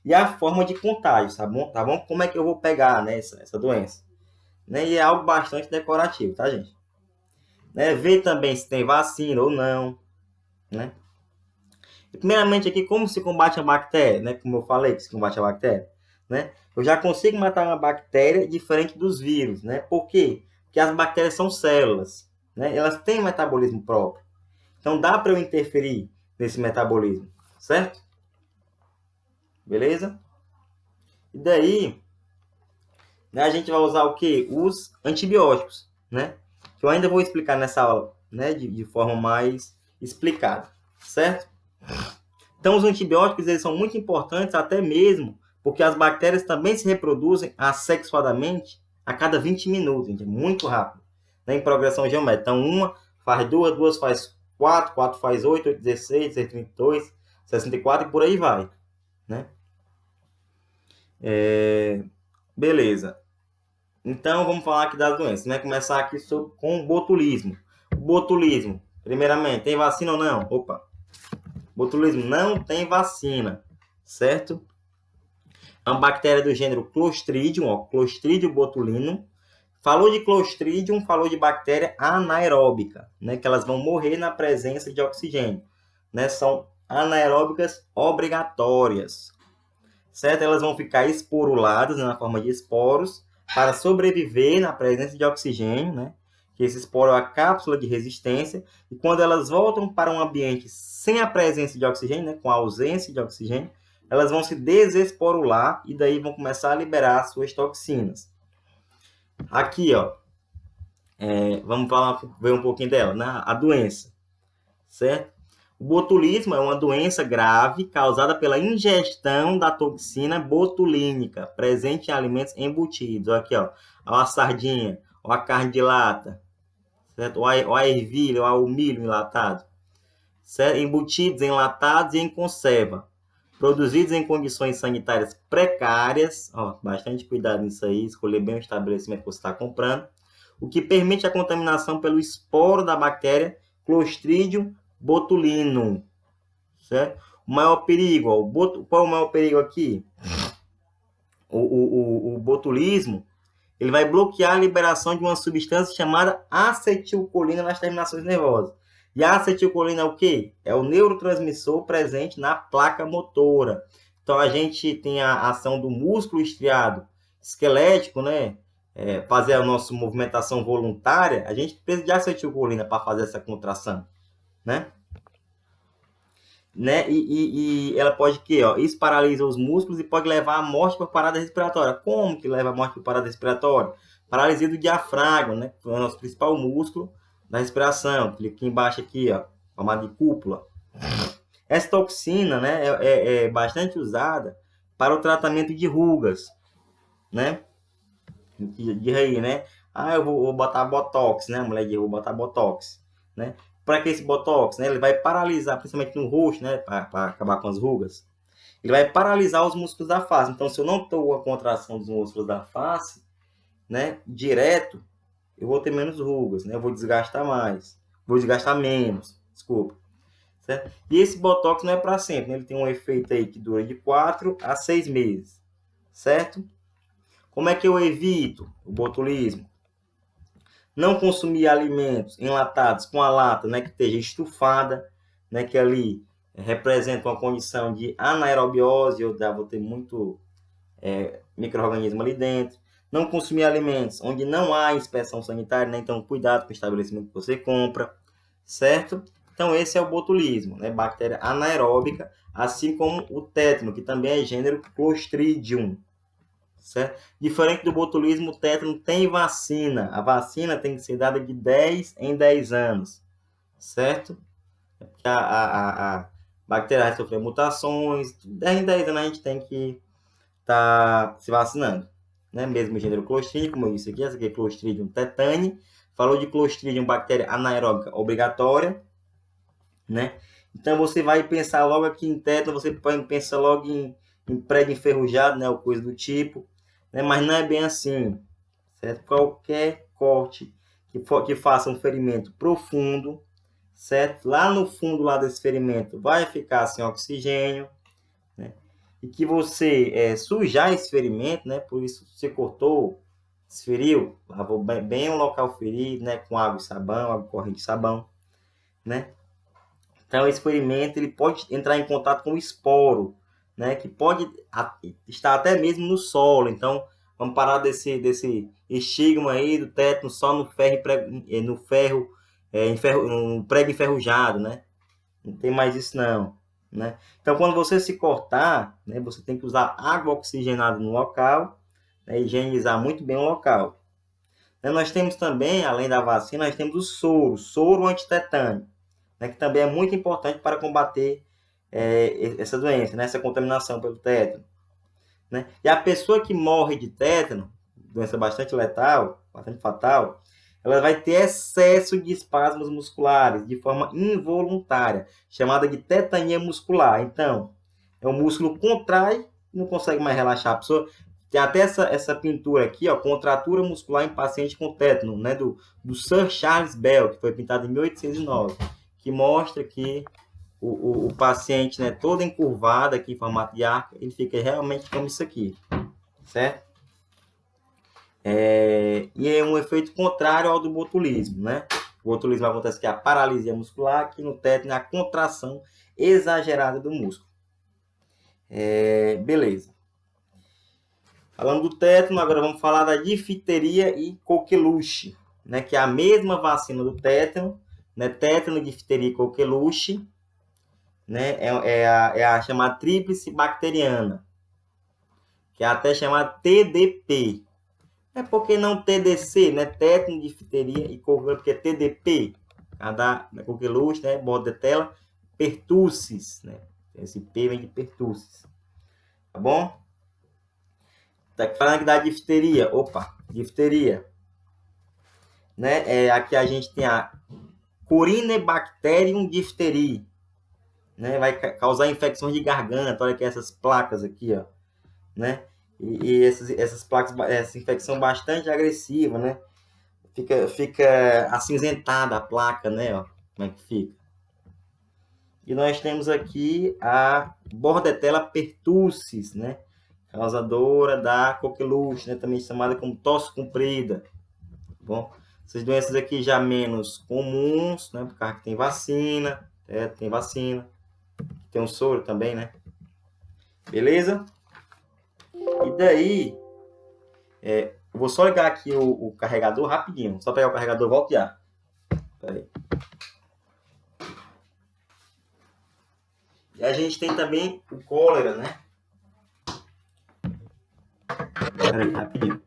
[SPEAKER 1] E a forma de contágio, tá bom? Tá bom? Como é que eu vou pegar, né, essa doença? Né? E é algo bastante decorativo, tá, gente? Né? Ver também se tem vacina ou não, né? Primeiramente aqui, como se combate a bactéria, né? Como eu falei que se combate a bactéria, né? Eu já consigo matar uma bactéria diferente dos vírus, né? Por quê? Porque as bactérias são células, né? Elas têm metabolismo próprio. Então dá para eu interferir nesse metabolismo, certo? Beleza? E daí, né, a gente vai usar o quê? Os antibióticos, né? Que eu ainda vou explicar nessa aula, né? De forma mais explicada, certo? Então, os antibióticos eles são muito importantes até mesmo porque as bactérias também se reproduzem assexuadamente a cada 20 minutos, gente, é muito rápido, né, em progressão geométrica. Então, uma faz duas, duas faz quatro, quatro faz oito, oito 16, 16 32, 64 e por aí vai, né? Beleza. Então, vamos falar aqui das doenças, né? Começar aqui com o botulismo. O botulismo, primeiramente, tem vacina ou não? Opa! Botulismo não tem vacina, certo? É uma bactéria do gênero Clostridium, ó, Clostridium botulinum. Falou de Clostridium, falou de bactéria anaeróbica, né? Que elas vão morrer na presença de oxigênio, né? São anaeróbicas obrigatórias, certo? Elas vão ficar esporuladas, né, na forma de esporos para sobreviver na presença de oxigênio, né? Que esse esporo é a cápsula de resistência, e quando elas voltam para um ambiente sem a presença de oxigênio, né, com a ausência de oxigênio, elas vão se desesporular e daí vão começar a liberar suas toxinas. Aqui, ó, vamos ver um pouquinho dela, né? A doença, certo? O botulismo é uma doença grave causada pela ingestão da toxina botulínica presente em alimentos embutidos. Aqui, ó, a sardinha, ou a carne de lata, certo? Ou a ervilha, ou o milho enlatado, certo? Embutidos, enlatados e em conserva, produzidos em condições sanitárias precárias, ó, bastante cuidado nisso aí, escolher bem o estabelecimento que você está comprando, o que permite a contaminação pelo esporo da bactéria Clostridium botulinum, certo? O maior perigo, ó, qual é o maior perigo aqui? O botulismo, ele vai bloquear a liberação de uma substância chamada acetilcolina nas terminações nervosas. E a acetilcolina é o quê? É o neurotransmissor presente na placa motora. Então, a gente tem a ação do músculo estriado esquelético, né? Fazer a nossa movimentação voluntária, a gente precisa de acetilcolina para fazer essa contração, né? Né? E ela pode que, ó, isso paralisa os músculos e pode levar à morte por parada respiratória. Como que leva à morte por parada respiratória? Paralisia do diafragma, né? Que é o nosso principal músculo da respiração. Aqui embaixo aqui, ó, chamado de cúpula. Essa toxina, né, é bastante usada para o tratamento de rugas, né? De aí, né? Ah, eu vou botar botox, né? A mulher diz, eu vou botar botox, né? Para que esse botox, né? Ele vai paralisar, principalmente no rosto, né? Para acabar com as rugas. Ele vai paralisar os músculos da face. Então, se eu não estou com a contração dos músculos da face, né? Direto, eu vou ter menos rugas, né? Eu vou desgastar mais. Vou desgastar menos, desculpa. Certo? E esse botox não é para sempre, né? Ele tem um efeito aí que dura de 4 a 6 meses, certo? Como é que eu evito o botulismo? Não consumir alimentos enlatados com a lata, né, que esteja estufada, né, que ali representa uma condição de anaerobiose, eu vou ter muito micro-organismo ali dentro. Não consumir alimentos onde não há inspeção sanitária, né, então cuidado com o estabelecimento que você compra, certo? Então esse é o botulismo, né, bactéria anaeróbica, assim como o tétano, que também é gênero Clostridium. Certo? Diferente do botulismo, o tétano tem vacina. A vacina tem que ser dada de 10 em 10 anos. Certo? Porque a bactéria vai sofrer mutações. De 10 em 10 anos a gente tem que estar se vacinando. Né? Mesmo gênero Clostridium, como eu disse aqui. Essa aqui é Clostridium tetani. Falou de Clostridium, bactéria anaeróbica obrigatória. Né? Então você vai pensar logo aqui em tétano, você pensa logo em prego enferrujado, né? Ou coisa do tipo. Né? Mas não é bem assim, certo? Qualquer corte que faça um ferimento profundo, certo? Lá no fundo lá desse ferimento vai ficar sem oxigênio, né? E que você sujar esse ferimento, né? Por isso você cortou, desferiu, lavou bem o local ferido, né? Com água e sabão, água corrente e sabão, né? Então, esse ferimento ele pode entrar em contato com o esporo, né, que pode estar até mesmo no solo. Então, vamos parar desse estigma aí do tétano só no ferro, no prego enferrujado, né? Não tem mais isso não, né? Então, quando você se cortar, né, você tem que usar água oxigenada no local, né, higienizar muito bem o local. Nós temos também, além da vacina, nós temos o soro antitetânico, né, que também é muito importante para combater essa doença, né, essa contaminação pelo tétano. Né? E a pessoa que morre de tétano, doença bastante letal, bastante fatal, ela vai ter excesso de espasmos musculares de forma involuntária, chamada de tetania muscular. Então, o músculo contrai e não consegue mais relaxar. A pessoa tem até essa pintura aqui, ó, contratura muscular em paciente com tétano, né, do Sir Charles Bell, que foi pintado em 1809, que mostra que o paciente, né, todo encurvado aqui em formato de arco, ele fica realmente como isso aqui, certo? E é um efeito contrário ao do botulismo, né? O botulismo acontece que é a paralisia muscular, aqui no tétano é a contração exagerada do músculo. Beleza. Falando do tétano, agora vamos falar da difteria e coqueluche, né? Que é a mesma vacina do tétano, né? Tétano, difteria e coqueluche, né? É a chamada tríplice bacteriana, que é até chamada TDP. É porque não TDC, né? Tétano, difteria e coqueluche, porque é TDP, da coqueluche, né? Bordetella pertussis, né? Esse P vem de pertussis, tá bom? Tá falando aqui da difteria, difteria, né? Aqui a gente tem a Corynebacterium diphtheriae, né? Vai causar infecções de garganta. Olha aqui essas placas aqui, ó, né? E essas placas, essa infecção bastante agressiva, né? Fica acinzentada a placa, né? Ó, como é que fica? E nós temos aqui a Bordetella pertussis, né? Causadora da coqueluche, né? Também chamada como tosse comprida. Bom, essas doenças aqui já menos comuns, né? Por causa que tem vacina, tem vacina. Tem um soro também, né? Beleza? E daí, eu vou só ligar aqui o carregador rapidinho. Só pegar o carregador e voltear. Peraí. E a gente tem também o cólera, né? Peraí, rapidinho.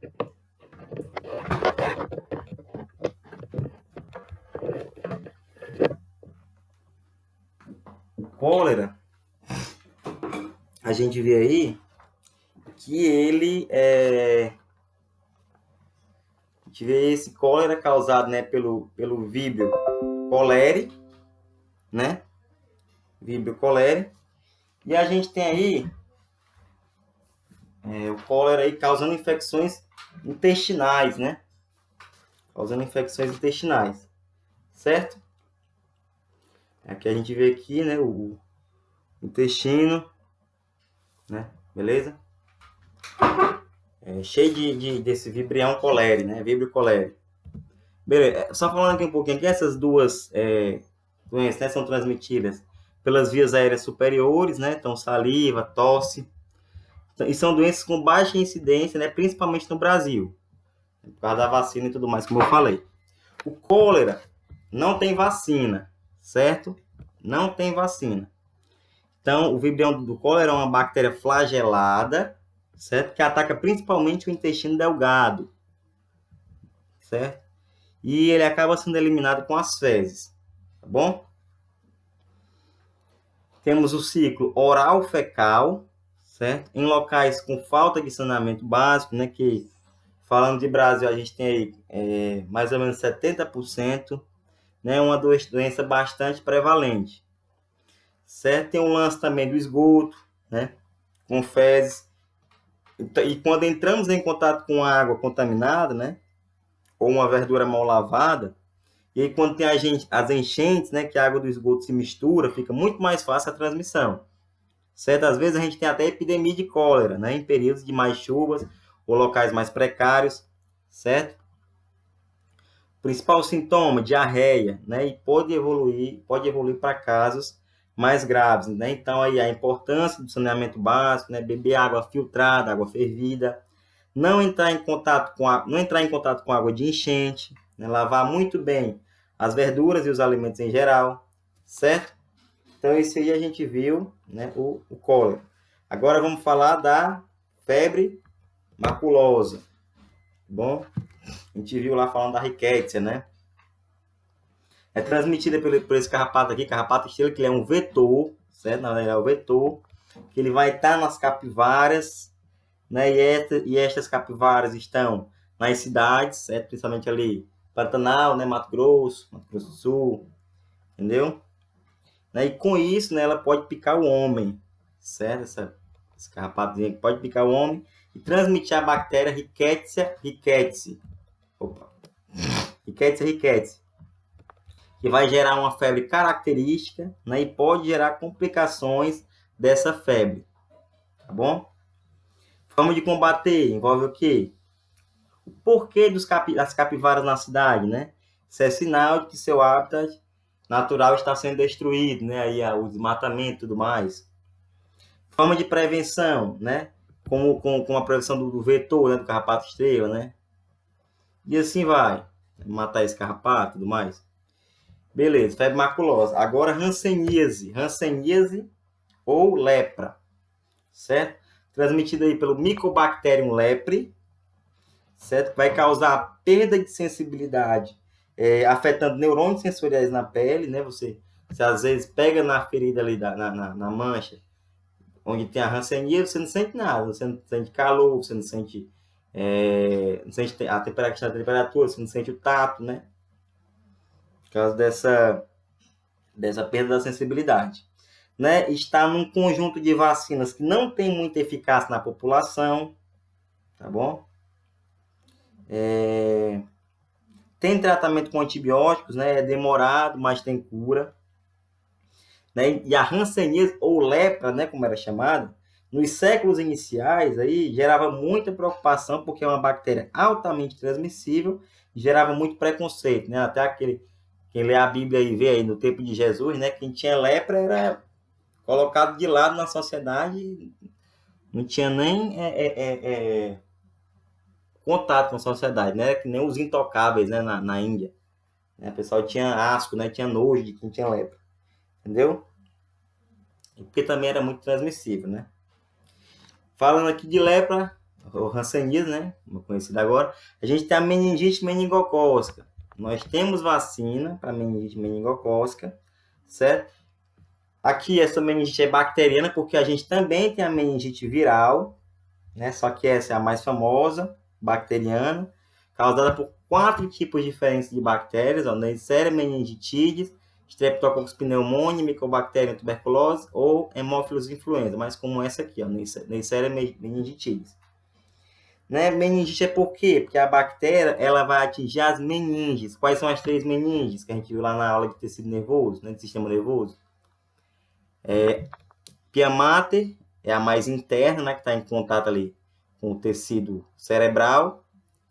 [SPEAKER 1] O cólera, a gente vê aí que ele a gente vê esse cólera causado, né, pelo Vibrio cholerae, né? Vibrio cholerae. E a gente tem aí o cólera aí causando infecções intestinais, né? Causando infecções intestinais, certo? Aqui a gente vê aqui, né, o intestino, né? Beleza? Cheio desse Vibrião cholerae, né? Vibrio cholerae. Beleza. Só falando aqui um pouquinho, que essas duas doenças, né, são transmitidas pelas vias aéreas superiores, né? Então, saliva, tosse. E são doenças com baixa incidência, né? Principalmente no Brasil, por causa da vacina e tudo mais, como eu falei. O cólera não tem vacina, certo? Não tem vacina. Então, o Vibrião do cólera é uma bactéria flagelada, certo? Que ataca principalmente o intestino delgado, certo? E ele acaba sendo eliminado com as fezes, tá bom? Temos o ciclo oral-fecal, certo? Em locais com falta de saneamento básico, né? Que, falando de Brasil, a gente tem aí mais ou menos 70%, né? Uma doença bastante prevalente, certo? Tem um lance também do esgoto, né? Com fezes. E quando entramos em contato com água contaminada, né? Ou uma verdura mal lavada, e aí quando tem as enchentes, né? Que a água do esgoto se mistura, fica muito mais fácil a transmissão, certo? Às vezes a gente tem até epidemia de cólera, né? Em períodos de mais chuvas ou locais mais precários, certo? Principal sintoma, diarreia, né? E pode evoluir para casos mais graves, né? Então, aí a importância do saneamento básico, né? Beber água filtrada, água fervida, não entrar em contato com água de enchente, né? Lavar muito bem as verduras e os alimentos em geral, certo? Então, isso aí a gente viu, né? O cólera. Agora, vamos falar da febre maculosa, bom? A gente viu lá falando da rickettsia, né? É transmitida por esse carrapato aqui, carrapato estrela, que ele é um vetor, certo? Na verdade, é o vetor, que ele vai estar nas capivaras, né? E estas capivaras estão nas cidades, certo? Principalmente ali, Pantanal, né? Mato Grosso do Sul, entendeu? Né? E com isso, né, ela pode picar o homem, certo? Esse carrapatozinho aqui pode picar o homem e transmitir a bactéria Rickettsia rickettsii. Opa. Rickettsia rickettsii, que vai gerar uma febre característica, né, e pode gerar complicações dessa febre, tá bom? Forma de combater envolve o quê? O porquê das capivaras na cidade, né? Isso é sinal de que seu hábitat natural está sendo destruído, né? Aí o desmatamento e tudo mais. Forma de prevenção, né? Com a prevenção do vetor, né? Do carrapato estrela, né? E assim vai. Matar esse carrapato e tudo mais. Beleza, febre maculosa. Agora, hanseníase ou lepra, certo? Transmitida aí pelo Mycobacterium lepre, certo? Vai causar perda de sensibilidade, afetando neurônios sensoriais na pele, né? Você às vezes pega na ferida ali, na mancha, onde tem a hanseníase, você não sente nada, você não sente calor, você não sente, a temperatura, você não sente o tato, né? Por causa dessa perda da sensibilidade. Né? Está num conjunto de vacinas que não tem muita eficácia na população, tá bom? Tem tratamento com antibióticos, né? É demorado, mas tem cura. Né? E a hanseníase, ou lepra, né? Como era chamada, nos séculos iniciais, aí, gerava muita preocupação, porque é uma bactéria altamente transmissível, e gerava muito preconceito, né? Até quem lê a Bíblia e vê aí no tempo de Jesus, né? Quem tinha lepra era colocado de lado na sociedade, não tinha nem contato com a sociedade, né? Que nem os intocáveis, né? Na Índia. O pessoal tinha asco, né? Tinha nojo de quem tinha lepra. Entendeu? E porque também era muito transmissível, né? Falando aqui de lepra, ou hanseníase, né? Conhecida agora, a gente tem a meningite meningocócica. Nós temos vacina para meningite meningocócica, certo? Aqui essa meningite é bacteriana, porque a gente também tem a meningite viral, né? Só que essa é a mais famosa, bacteriana, causada por 4 tipos diferentes de bactérias, ó, Neisseria meningitidis, Streptococcus pneumoniae, Mycobacterium tuberculose ou Haemophilus influenza, mais como essa aqui, ó, Neisseria meningitidis. Né? Meningite é por quê? Porque a bactéria ela vai atingir as meninges. Quais são as 3 meninges que a gente viu lá na aula de tecido nervoso, né? De sistema nervoso? Pia mater é a mais interna, né? Que está em contato ali com o tecido cerebral,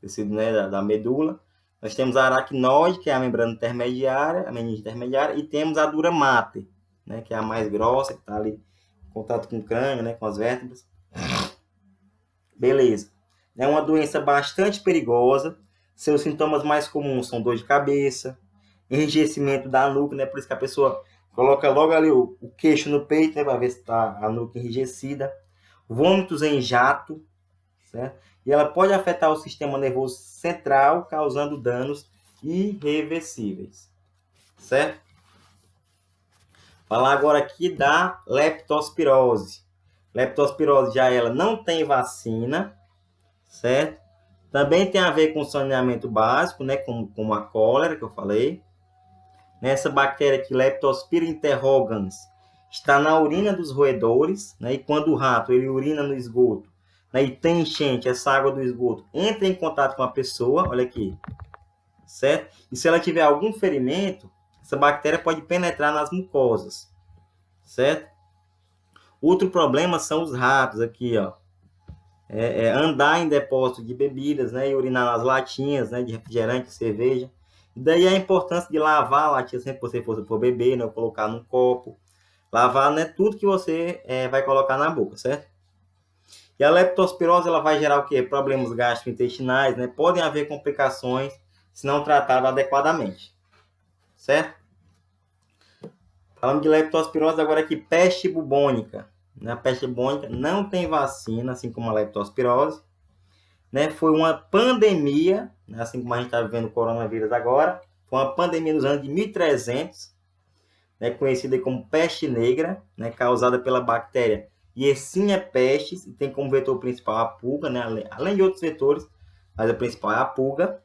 [SPEAKER 1] tecido, né, da medula. Nós temos a aracnoide, que é a membrana intermediária, a meninge intermediária, e temos a dura mater, né? Que é a mais grossa, que está ali em contato com o crânio, né? Com as vértebras. Beleza. É uma doença bastante perigosa. Seus sintomas mais comuns são dor de cabeça, enrijecimento da nuca, né? Por isso que a pessoa coloca logo ali o queixo no peito, né? Para ver se está a nuca enrijecida. Vômitos em jato, certo? E ela pode afetar o sistema nervoso central, causando danos irreversíveis, certo? Falar agora aqui da leptospirose. Leptospirose já ela não tem vacina, certo? Também tem a ver com saneamento básico, né? Como a cólera que eu falei. Nessa bactéria aqui, Leptospira interrogans, está na urina dos roedores, né? E quando o rato ele urina no esgoto, né? E tem enchente, essa água do esgoto entra em contato com a pessoa, olha aqui, certo? E se ela tiver algum ferimento, essa bactéria pode penetrar nas mucosas, certo? Outro problema são os ratos aqui, ó. Andar em depósito de bebidas, né? E urinar nas latinhas, né? De refrigerante, cerveja. Daí a importância de lavar a latinha sempre que você for beber, né? Ou colocar num copo. Lavar, né? Tudo que você vai colocar na boca, certo? E a leptospirose, ela vai gerar o quê? Problemas gastrointestinais, né? Podem haver complicações se não tratado adequadamente, certo? Falando de leptospirose, agora aqui, peste bubônica. Né? A peste bubônica não tem vacina, assim como a leptospirose. Né? Foi uma pandemia, né? Assim como a gente está vivendo o coronavírus agora. Foi uma pandemia nos anos de 1300, né? Conhecida como peste negra, né? Causada pela bactéria Yersinia pestis, e tem como vetor principal a pulga, né? Além de outros vetores, mas a principal é a pulga.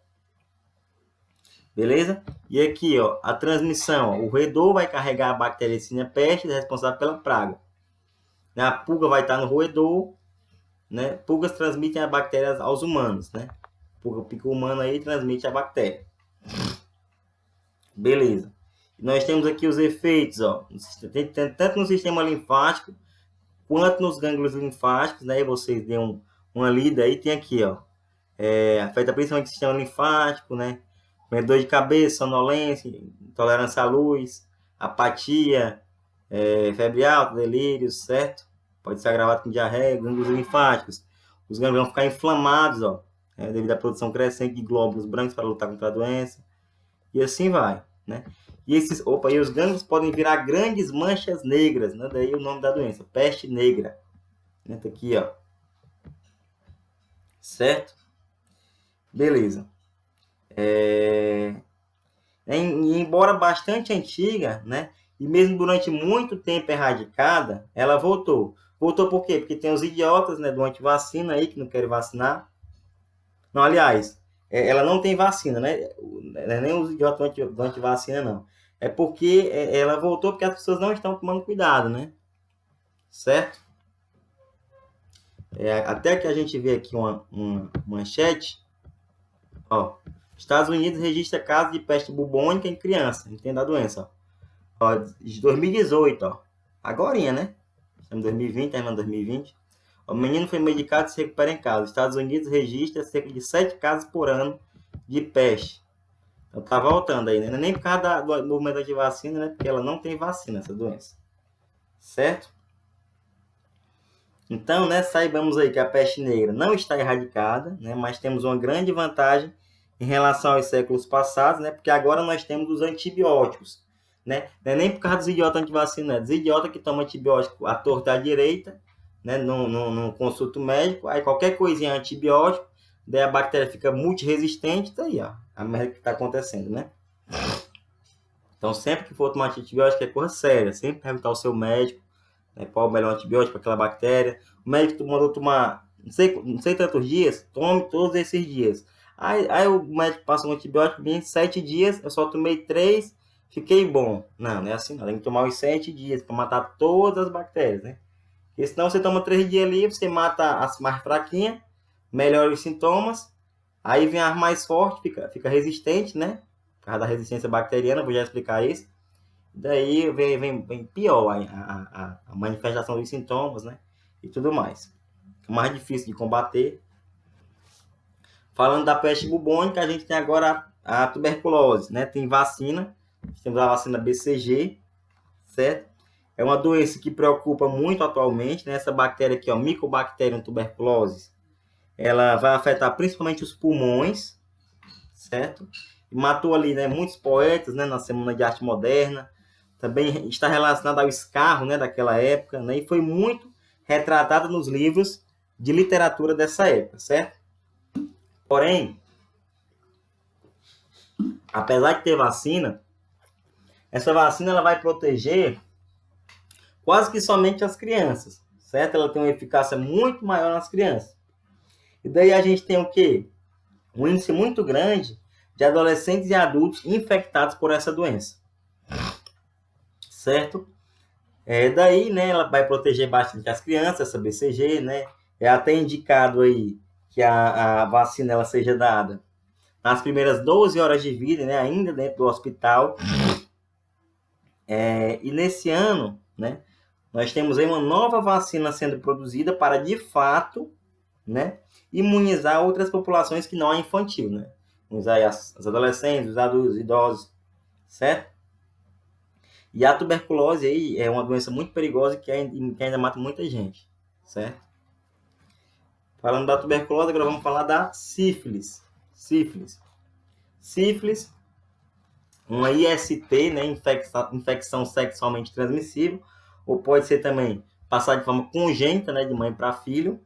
[SPEAKER 1] Beleza? E aqui, ó, a transmissão. Ó, o roedor vai carregar a bactéria Yersinia pestis, responsável pela praga. A pulga vai estar no roedor, né? Pulgas transmitem as bactérias aos humanos, né? Pulga pica o humano aí transmite a bactéria. Beleza. Nós temos aqui os efeitos, ó, tanto no sistema linfático quanto nos gânglios linfáticos, né? Vocês dêem uma lida aí, tem aqui, ó. Afeta principalmente o sistema linfático, né? Dor de cabeça, sonolência, intolerância à luz, apatia, febre alta, delírios, certo? Pode ser agravado com diarreia, gânglios linfáticos. Os gânglios vão ficar inflamados, ó, devido à produção crescente de glóbulos brancos para lutar contra a doença. E assim vai, né? E os gânglios podem virar grandes manchas negras, né? Daí o nome da doença, peste negra. Né? Tá aqui, ó. Certo? Beleza. Embora bastante antiga, né? E mesmo durante muito tempo erradicada, ela voltou. Voltou por quê? Porque tem os idiotas, né, do antivacina aí que não querem vacinar. Não, aliás, ela não tem vacina, né? Não é nem os idiotas do antivacina, não. É porque ela voltou porque as pessoas não estão tomando cuidado, né? Certo? Até que a gente vê aqui uma manchete. Ó, Estados Unidos registra casos de peste bubônica em criança. Entenda a doença. Ó, de 2018, ó. Agorinha, né? Estamos em 2020, terminando 2020. O menino foi medicado e se recupera em casa. Os Estados Unidos registra cerca de 7 casos por ano de peste. Então tá voltando aí, né? Nem por causa do movimento de vacina, né? Porque ela não tem vacina, essa doença. Certo? Então, né, saibamos aí que a peste negra não está erradicada, né? Mas temos uma grande vantagem em relação aos séculos passados, né? Porque agora nós temos os antibióticos, né? Não é nem por causa dos idiotas antivacina, dos idiotas que tomam antibiótico à torta à direita, né? No consulto médico, aí qualquer coisinha é antibiótico, daí a bactéria fica multiresistente, tá aí, ó, a merda que está acontecendo, né? Então, sempre que for tomar antibiótico, é coisa séria, sempre perguntar ao seu médico, né, qual o melhor antibiótico para aquela bactéria. O médico mandou tomar, não sei tantos dias, tome todos esses dias. Aí o médico passa um antibiótico em 7 dias, eu só tomei 3, fiquei bom. Não é assim, não. Tem que tomar os 7 dias para matar todas as bactérias, né? Porque senão você toma 3 dias ali, você mata as mais fraquinhas, melhora os sintomas, aí vem as mais fortes, fica resistente, né? Por causa da resistência bacteriana, vou já explicar isso. Daí vem pior a manifestação dos sintomas, né? E tudo mais. É mais difícil de combater. Falando da peste bubônica, a gente tem agora a tuberculose, né? Tem vacina, temos a vacina BCG, certo? É uma doença que preocupa muito atualmente, né? Essa bactéria aqui, ó, Mycobacterium tuberculose, ela vai afetar principalmente os pulmões, certo? E matou ali, né, muitos poetas, né, na Semana de Arte Moderna. Também está relacionada ao escarro, né, daquela época, né, e foi muito retratada nos livros de literatura dessa época, certo? Porém, apesar de ter vacina, essa vacina ela vai proteger quase que somente as crianças, certo? Ela tem uma eficácia muito maior nas crianças. E daí a gente tem o quê? Um índice muito grande de adolescentes e adultos infectados por essa doença, certo? Daí, né, ela vai proteger bastante as crianças, essa BCG, né? É até indicado aí que a vacina ela seja dada nas primeiras 12 horas de vida, né, ainda dentro do hospital. E nesse ano, né, nós temos aí uma nova vacina sendo produzida para, de fato, né, imunizar outras populações que não é infantil, né? uns aí as adolescentes, os adultos, os idosos, certo? E a tuberculose aí é uma doença muito perigosa que ainda mata muita gente, certo? Falando da tuberculose, agora vamos falar da sífilis. Sífilis, uma IST, né, infecção sexualmente transmissível, ou pode ser também passar de forma congênita, né, de mãe para filho,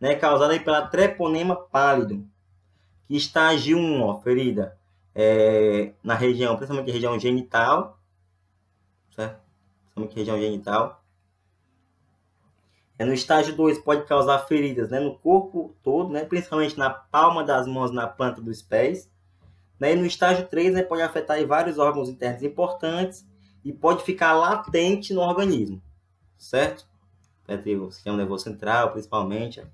[SPEAKER 1] né, causada aí pela treponema pálido, que estágio 1, ó, ferida na região, principalmente região genital, certo? Principalmente região genital. No estágio 2 pode causar feridas, né, no corpo todo, né, principalmente na palma das mãos, na planta dos pés. Né? E no estágio 3, né, pode afetar aí vários órgãos internos importantes e pode ficar latente no organismo, certo? O sistema nervoso central, principalmente.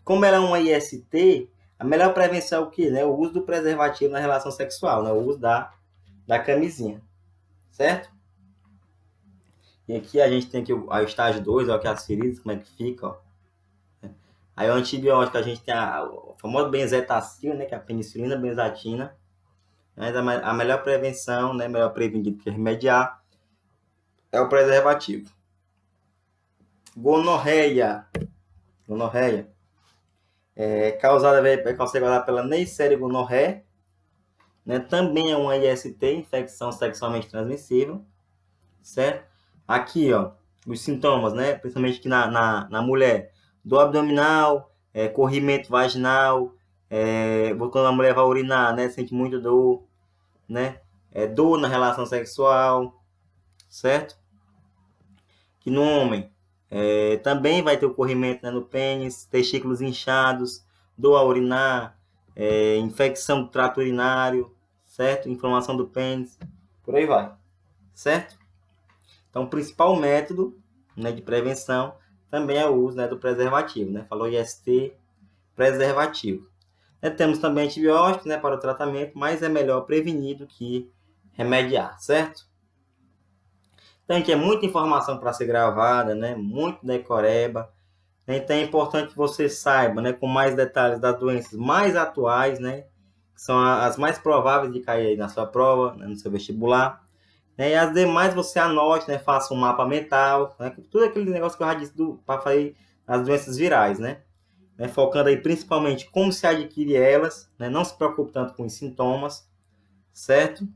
[SPEAKER 1] Como ela é uma IST, a melhor prevenção é o quê? Né? O uso do preservativo na relação sexual, né? O uso da camisinha, certo? E aqui a gente tem aqui o estágio 2, ó, que é as feridas, como é que fica, ó. Aí o antibiótico, a gente tem a famosa benzetacil, né, que é a penicilina benzatina. Mas a melhor prevenção, né, melhor prevenir do que remediar, é o preservativo. Gonorreia é causada pela Neisseria gonorreia, né, também é uma IST, infecção sexualmente transmissível, certo? Aqui, ó, os sintomas, né, principalmente aqui na mulher, dor abdominal, corrimento vaginal, quando a mulher vai urinar, né, sente muito dor, né, dor na relação sexual, certo? Que no homem também vai ter o corrimento, né, no pênis, testículos inchados, dor a urinar, infecção do trato urinário, certo? Inflamação do pênis, por aí vai, certo? Então, o principal método, né, de prevenção também é o uso, né, do preservativo, né? Falou IST, preservativo. Temos também antibióticos, né, para o tratamento, mas é melhor prevenir do que remediar, certo? Então, aqui é muita informação para ser gravada, né? Muito decoreba. Então, é importante que você saiba, né, com mais detalhes das doenças mais atuais, né? Que são as mais prováveis de cair aí na sua prova, né, no seu vestibular. Né, e as demais você anote, né? Faça um mapa mental, né? Tudo aquele negócio que eu já disse para fazer as doenças virais, né? Focando aí principalmente como se adquire elas, né? Não se preocupe tanto com os sintomas, certo?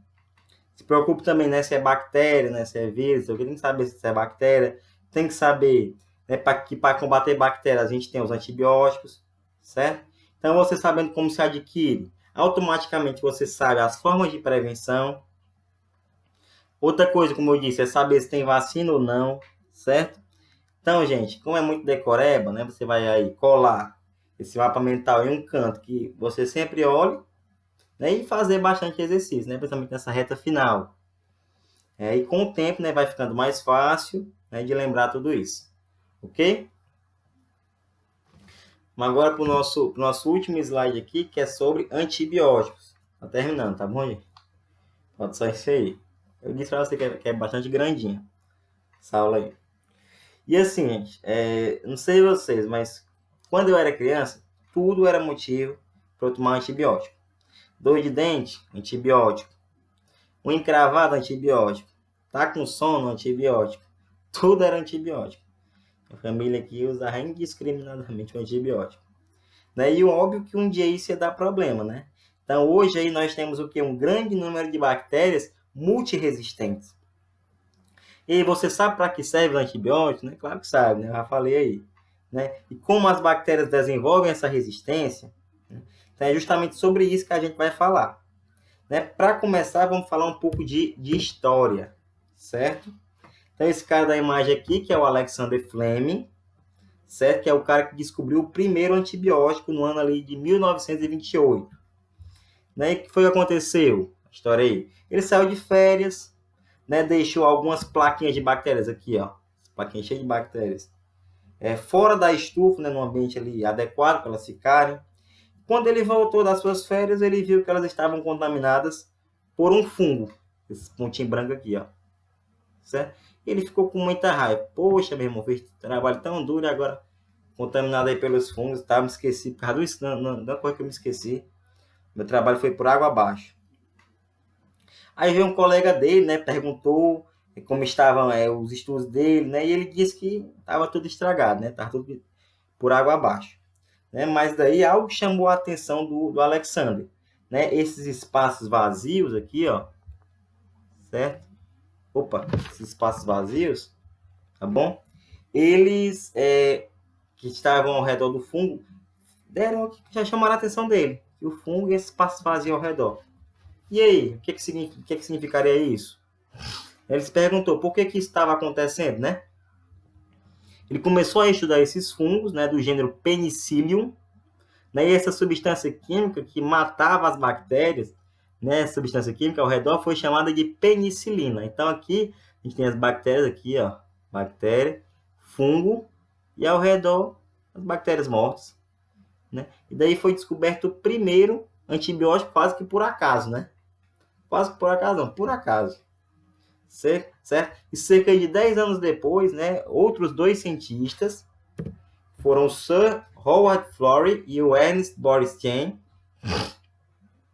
[SPEAKER 1] Se preocupe também, né, se é bactéria, né, se é vírus, tem que saber se é bactéria, tem que saber, né, que para combater bactérias a gente tem os antibióticos, certo? Então, você sabendo como se adquire, automaticamente você sabe as formas de prevenção. Outra coisa, como eu disse, é saber se tem vacina ou não, certo? Então, gente, como é muito decoreba, né, você vai aí colar esse mapa mental em um canto que você sempre olhe, né, e fazer bastante exercício, né, principalmente nessa reta final. E com o tempo, né, vai ficando mais fácil, né, de lembrar tudo isso. Ok? Mas agora para o nosso último slide aqui, que é sobre antibióticos. Tá terminando, tá bom, gente? Pode só isso aí. Eu disse para você que é bastante grandinha essa aula aí. E assim, gente, não sei vocês, mas quando eu era criança, tudo era motivo para eu tomar antibiótico. Dor de dente, antibiótico. Unha encravada, antibiótico. Tá com sono, antibiótico. Tudo era antibiótico. A família aqui usava indiscriminadamente o antibiótico. Né? E óbvio que um dia isso ia dar problema, né? Então hoje aí nós temos o que? Um grande número de bactérias multiresistentes. E você sabe para que serve o antibiótico? Né? Claro que sabe, né? Eu já falei aí. Né? E como as bactérias desenvolvem essa resistência, né? Então é justamente sobre isso que a gente vai falar. Né? Para começar, vamos falar um pouco de história, certo? Então esse cara da imagem aqui, que é o Alexander Fleming, certo? Que é o cara que descobriu o primeiro antibiótico no ano ali de 1928. Né? E o que foi que aconteceu? A história aí. Ele saiu de férias, né? Deixou algumas plaquinhas de bactérias aqui, ó. Plaquinhas cheias de bactérias. Fora da estufa, né? Num ambiente ali adequado para elas ficarem. Quando ele voltou das suas férias, ele viu que elas estavam contaminadas por um fungo. Esse pontinho branco aqui, ó. Certo? Ele ficou com muita raiva. Poxa, meu irmão, fez trabalho tão duro e agora contaminado aí pelos fungos, tá? Me esqueci, por causa disso, não coisa que eu me esqueci. Meu trabalho foi por água abaixo. Aí veio um colega dele, né, perguntou como estavam os estudos dele, né, e ele disse que estava tudo estragado, né, estava tudo por água abaixo. Né, mas daí algo chamou a atenção do Alexander, né, esses espaços vazios aqui, ó, certo? Opa, esses espaços vazios, tá bom? Eles que estavam ao redor do fungo já chamaram a atenção dele, que o fungo e esse espaço vazio ao redor. E aí, o que significaria isso? Ele se perguntou por que isso estava acontecendo, né? Ele começou a estudar esses fungos, né, do gênero Penicillium, né, e essa substância química que matava as bactérias, né, essa substância química ao redor foi chamada de penicilina. Então aqui a gente tem as bactérias aqui, ó, bactéria, fungo e ao redor as bactérias mortas, né? E daí foi descoberto o primeiro antibiótico quase que por acaso, né? Quase que por acaso não, por acaso. Certo? E cerca de 10 anos depois, né, outros dois cientistas foram o Sir Howard Florey e o Ernst Borostian.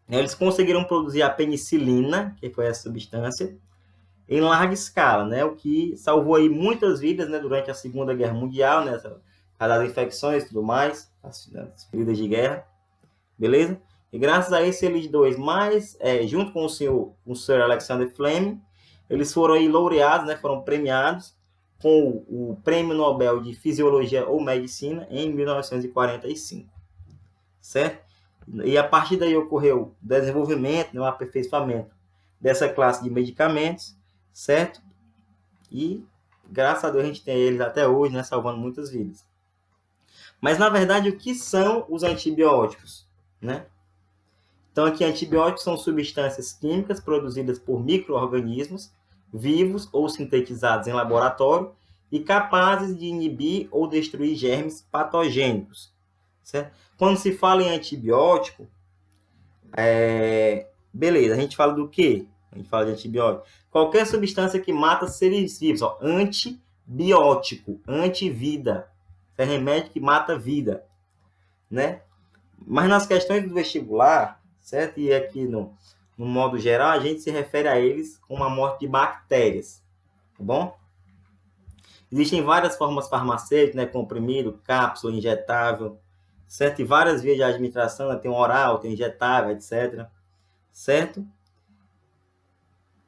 [SPEAKER 1] Eles conseguiram produzir a penicilina, que foi essa substância, em larga escala, né, o que salvou aí muitas vidas, né, durante a Segunda Guerra Mundial, né, das infecções e tudo mais, as feridas de guerra, beleza? E graças a esses dois, junto com o Sir Alexander Fleming, eles foram aí laureados, né, foram premiados com o Prêmio Nobel de Fisiologia ou Medicina em 1945, certo? E a partir daí ocorreu o desenvolvimento, né, o aperfeiçoamento dessa classe de medicamentos, certo? E graças a Deus a gente tem eles até hoje, né, salvando muitas vidas. Mas na verdade, o que são os antibióticos, né? Então, aqui, antibióticos são substâncias químicas produzidas por micro-organismos vivos ou sintetizados em laboratório e capazes de inibir ou destruir germes patogênicos. Certo? Quando se fala em antibiótico, beleza, a gente fala do quê? A gente fala de antibiótico. Qualquer substância que mata seres vivos, ó, antibiótico, antivida. É remédio que mata vida, né? Mas nas questões do vestibular, certo? E aqui no modo geral, a gente se refere a eles como a morte de bactérias, tá bom? Existem várias formas farmacêuticas, né? Comprimido, cápsula, injetável, certo? E várias vias de administração, né? Tem oral, tem injetável, etc. Certo?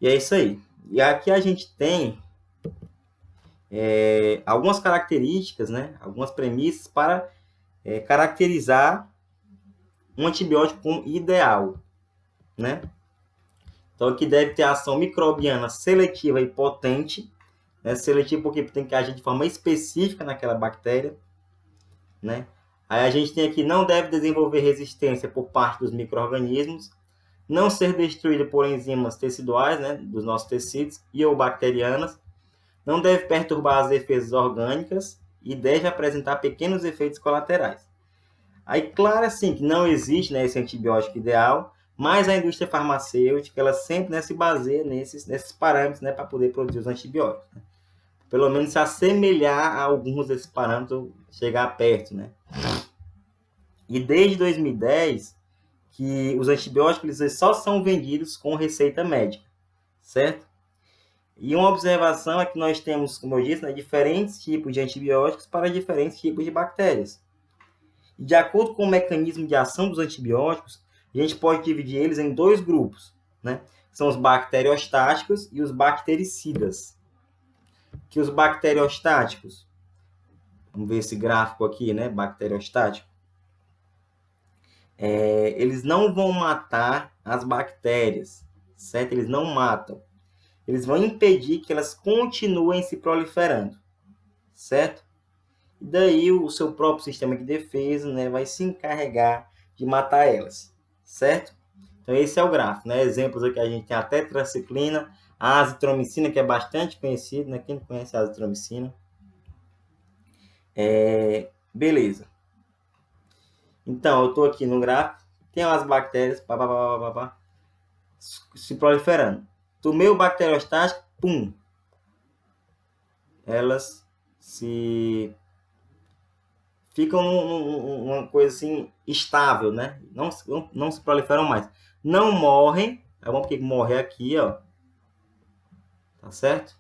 [SPEAKER 1] E é isso aí. E aqui a gente tem algumas características, né? Algumas premissas para caracterizar um antibiótico como ideal, né? Então, aqui deve ter ação microbiana seletiva e potente, né? Seletiva porque tem que agir de forma específica naquela bactéria, né? Aí a gente tem aqui, não deve desenvolver resistência por parte dos micro-organismos, não ser destruído por enzimas teciduais, né, dos nossos tecidos e ou bacterianas, não deve perturbar as defesas orgânicas e deve apresentar pequenos efeitos colaterais. Aí, claro, assim, que não existe, né, esse antibiótico ideal, mas a indústria farmacêutica, ela sempre, né, se baseia nesses parâmetros, né, para poder produzir os antibióticos. Né? Pelo menos se assemelhar a alguns desses parâmetros, chegar perto, né? E desde 2010, que os antibióticos eles só são vendidos com receita médica, certo? E uma observação é que nós temos, como eu disse, né, diferentes tipos de antibióticos para diferentes tipos de bactérias. E de acordo com o mecanismo de ação dos antibióticos, a gente pode dividir eles em dois grupos, né? São os bacteriostáticos e os bactericidas. Que os bacteriostáticos, vamos ver esse gráfico aqui, né? Bacteriostático. Eles não vão matar as bactérias, certo? Eles não matam. Eles vão impedir que elas continuem se proliferando, certo? E daí o seu próprio sistema de defesa, né, vai se encarregar de matar elas, certo? Então esse é o gráfico, né? Exemplos aqui a gente tem a tetraciclina, a azitromicina, que é bastante conhecido, né? Quem não conhece a azitromicina? Beleza. Então, eu estou aqui no gráfico, tem umas bactérias se proliferando. Tomei o bacteriostático, pum! Elas se ficam numa coisa assim estável, né? Não se proliferam mais. Não morrem, é bom porque morrer aqui, ó, tá certo?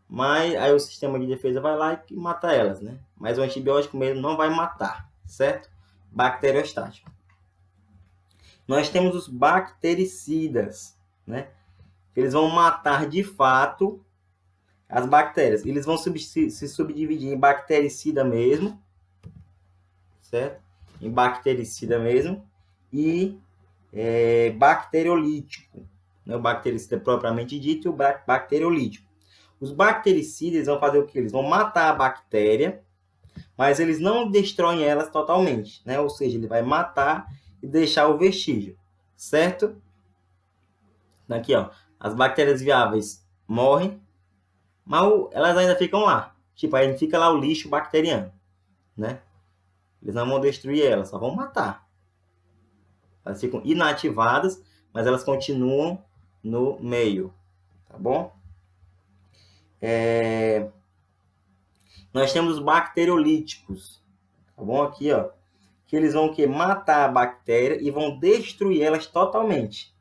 [SPEAKER 1] Mas aí o sistema de defesa vai lá e mata elas, né? Mas o antibiótico mesmo não vai matar, certo? Bacteriostático. Nós temos os bactericidas, né? Eles vão matar de fato as bactérias. Eles vão se subdividir em bactericida mesmo, certo? Em bactericida mesmo e bacteriolítico, né? O bactericida propriamente dito e o bacteriolítico. Os bactericidas vão fazer o que? Eles vão matar a bactéria, mas eles não destroem elas totalmente, né? Ou seja, ele vai matar e deixar o vestígio, certo? Aqui, ó, as bactérias viáveis morrem, mas elas ainda ficam lá. Tipo, aí fica lá o lixo bacteriano, né? Eles não vão destruir elas, só vão matar. Elas ficam inativadas, mas elas continuam no meio, tá bom? Nós temos os bacteriolíticos, tá bom? Aqui, ó, que eles vão matar a bactéria e vão destruir elas totalmente,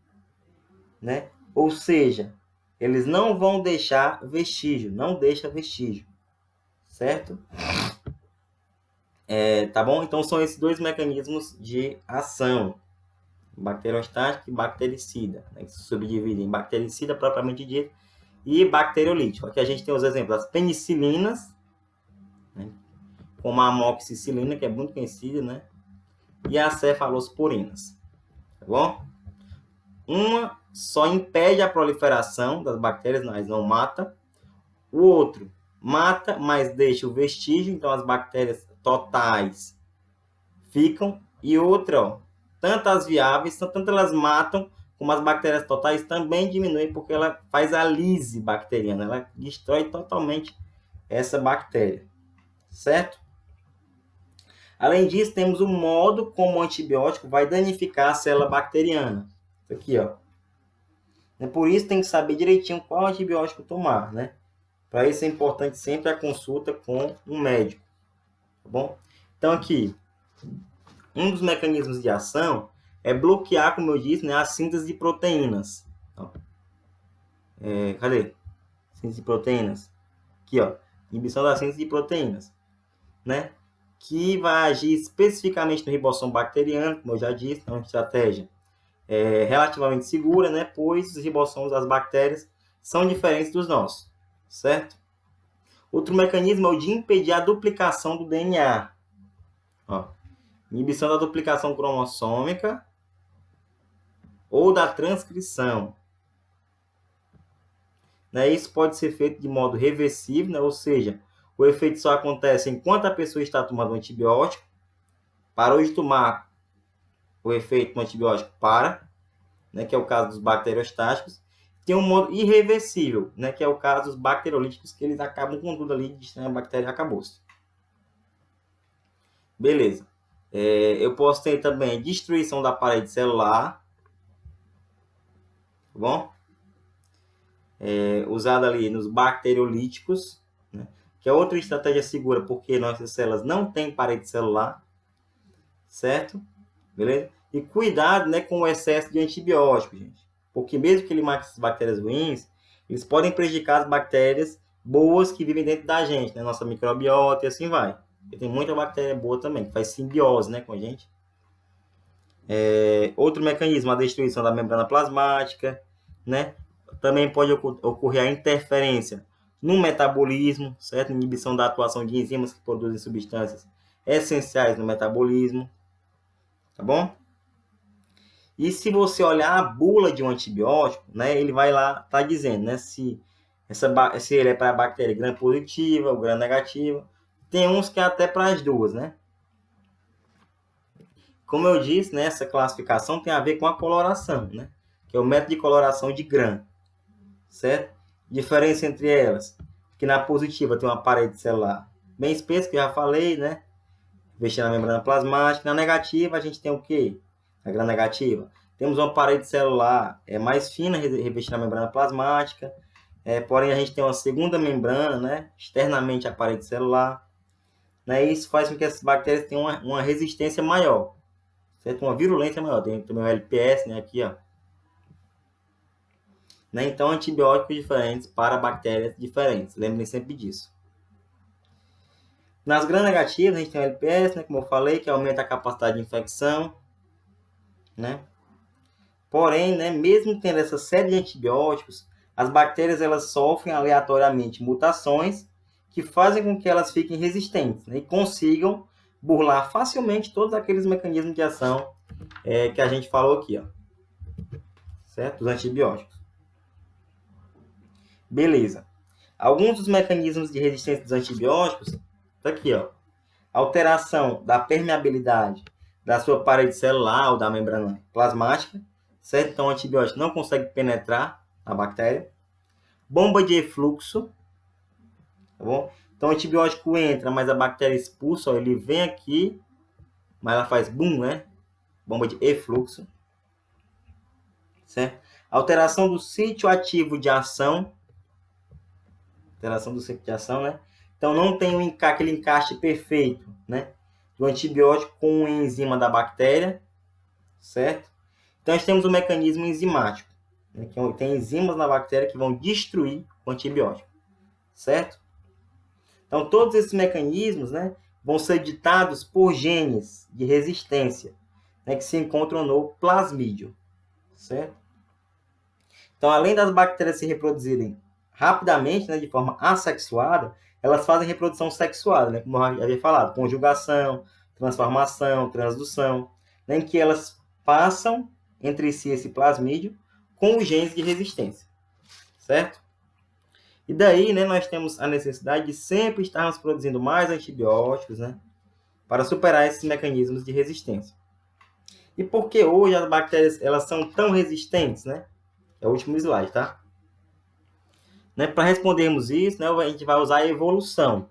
[SPEAKER 1] né? Ou seja, eles não vão deixar vestígio, não deixa vestígio, certo? Tá bom? Então são esses dois mecanismos de ação, bacteriostático e bactericida, né? Que se subdividem em bactericida propriamente dito e bacteriolítico. Aqui a gente tem os exemplos das penicilinas, né? Como a amoxicilina, que é muito conhecida, né? E as cefalosporinas, tá bom? Uma só impede a proliferação das bactérias, mas não mata. O outro mata, mas deixa o vestígio, então as bactérias totais ficam. E outra, ó, tanto as viáveis, tanto elas matam, como as bactérias totais também diminuem, porque ela faz a lise bacteriana, ela destrói totalmente essa bactéria, certo? Além disso, temos o modo como o antibiótico vai danificar a célula bacteriana. Isso aqui, ó. Por isso tem que saber direitinho qual antibiótico tomar, né? Para isso é importante sempre a consulta com um médico, tá bom? Então aqui, um dos mecanismos de ação é bloquear, como eu disse, né, a síntese de proteínas. Então, cadê? Síntese de proteínas. Aqui, ó, inibição da síntese de proteínas, né? Que vai agir especificamente no ribossomo bacteriano, como eu já disse, é uma estratégia relativamente segura, né? Pois os ribossomos das bactérias são diferentes dos nossos, certo? Outro mecanismo é o de impedir a duplicação do DNA. Ó, inibição da duplicação cromossômica ou da transcrição. Né? Isso pode ser feito de modo reversível, né? Ou seja, o efeito só acontece enquanto a pessoa está tomando um antibiótico. Parou de tomar, o efeito do antibiótico para, né? Que é o caso dos bacteriostáticos. Tem um modo irreversível, né? Que é o caso dos bacteriolíticos, que eles acabam com tudo ali, a bactéria acabou-se. Beleza. Eu posso ter também destruição da parede celular, tá bom? Usada ali nos bacteriolíticos, né? Que é outra estratégia segura, porque nossas células não têm parede celular, certo? Beleza? E cuidado, né, com o excesso de antibiótico, gente. Porque mesmo que ele mate as bactérias ruins, eles podem prejudicar as bactérias boas que vivem dentro da gente, né? Nossa microbiota e assim vai. E tem muita bactéria boa também, que faz simbiose, né, com a gente. Outro mecanismo, a destruição da membrana plasmática, né? Também pode ocorrer a interferência no metabolismo, certo? Inibição da atuação de enzimas que produzem substâncias essenciais no metabolismo, tá bom? E se você olhar a bula de um antibiótico, né, ele vai lá, tá dizendo, né, se ele é para a bactéria gram positiva ou gram negativa. Tem uns que é até para as duas, né? Como eu disse, né, essa classificação tem a ver com a coloração, né? Que é o método de coloração de gram, certo? Diferença entre elas, que na positiva tem uma parede celular bem espessa, que eu já falei, né? Revestida na membrana plasmática. Na negativa, a gente tem o quê? Na gram negativa, temos uma parede celular mais fina, revestida na membrana porém a gente tem uma segunda membrana, né? Externamente à parede celular. né? E isso faz com que essas bactérias tenham uma resistência maior, certo? Uma virulência maior. Tem também o LPS, né? Aqui, ó. Né? Então, antibióticos diferentes para bactérias diferentes. Lembrem sempre disso. Nas gram-negativas, a gente tem o LPS, né? Como eu falei, que aumenta a capacidade de infecção, né? Porém, né, mesmo tendo essa série de antibióticos, as bactérias elas sofrem aleatoriamente mutações que fazem com que elas fiquem resistentes, né, e consigam burlar facilmente todos aqueles mecanismos de ação que a gente falou aqui, ó. Certo? Os antibióticos. Beleza. Alguns dos mecanismos de resistência dos antibióticos, tá aqui, ó. Alteração da permeabilidade da sua parede celular ou da membrana plasmática, certo? Então, o antibiótico não consegue penetrar na bactéria. Bomba de efluxo, tá bom? Então, o antibiótico entra, mas a bactéria expulsa, ó, ele vem aqui, mas ela faz boom, né? Bomba de efluxo, certo? Alteração do sítio ativo de ação, né? Então, não tem aquele encaixe perfeito, né? Do antibiótico com a enzima da bactéria, certo? Então, nós temos o mecanismo enzimático, né? Que tem enzimas na bactéria que vão destruir o antibiótico, certo? Então, todos esses mecanismos, né, vão ser ditados por genes de resistência, né, que se encontram no plasmídio, certo? Então, além das bactérias se reproduzirem rapidamente, né, de forma assexuada, elas fazem reprodução sexuada, né, como eu havia falado, conjugação, transformação, transdução, né, em que elas passam entre si esse plasmídio com os genes de resistência, certo? E daí, né, nós temos a necessidade de sempre estarmos produzindo mais antibióticos, né, para superar esses mecanismos de resistência. E por que hoje as bactérias elas são tão resistentes, né? É o último slide, tá? Né, para respondermos isso, né, a gente vai usar a evolução,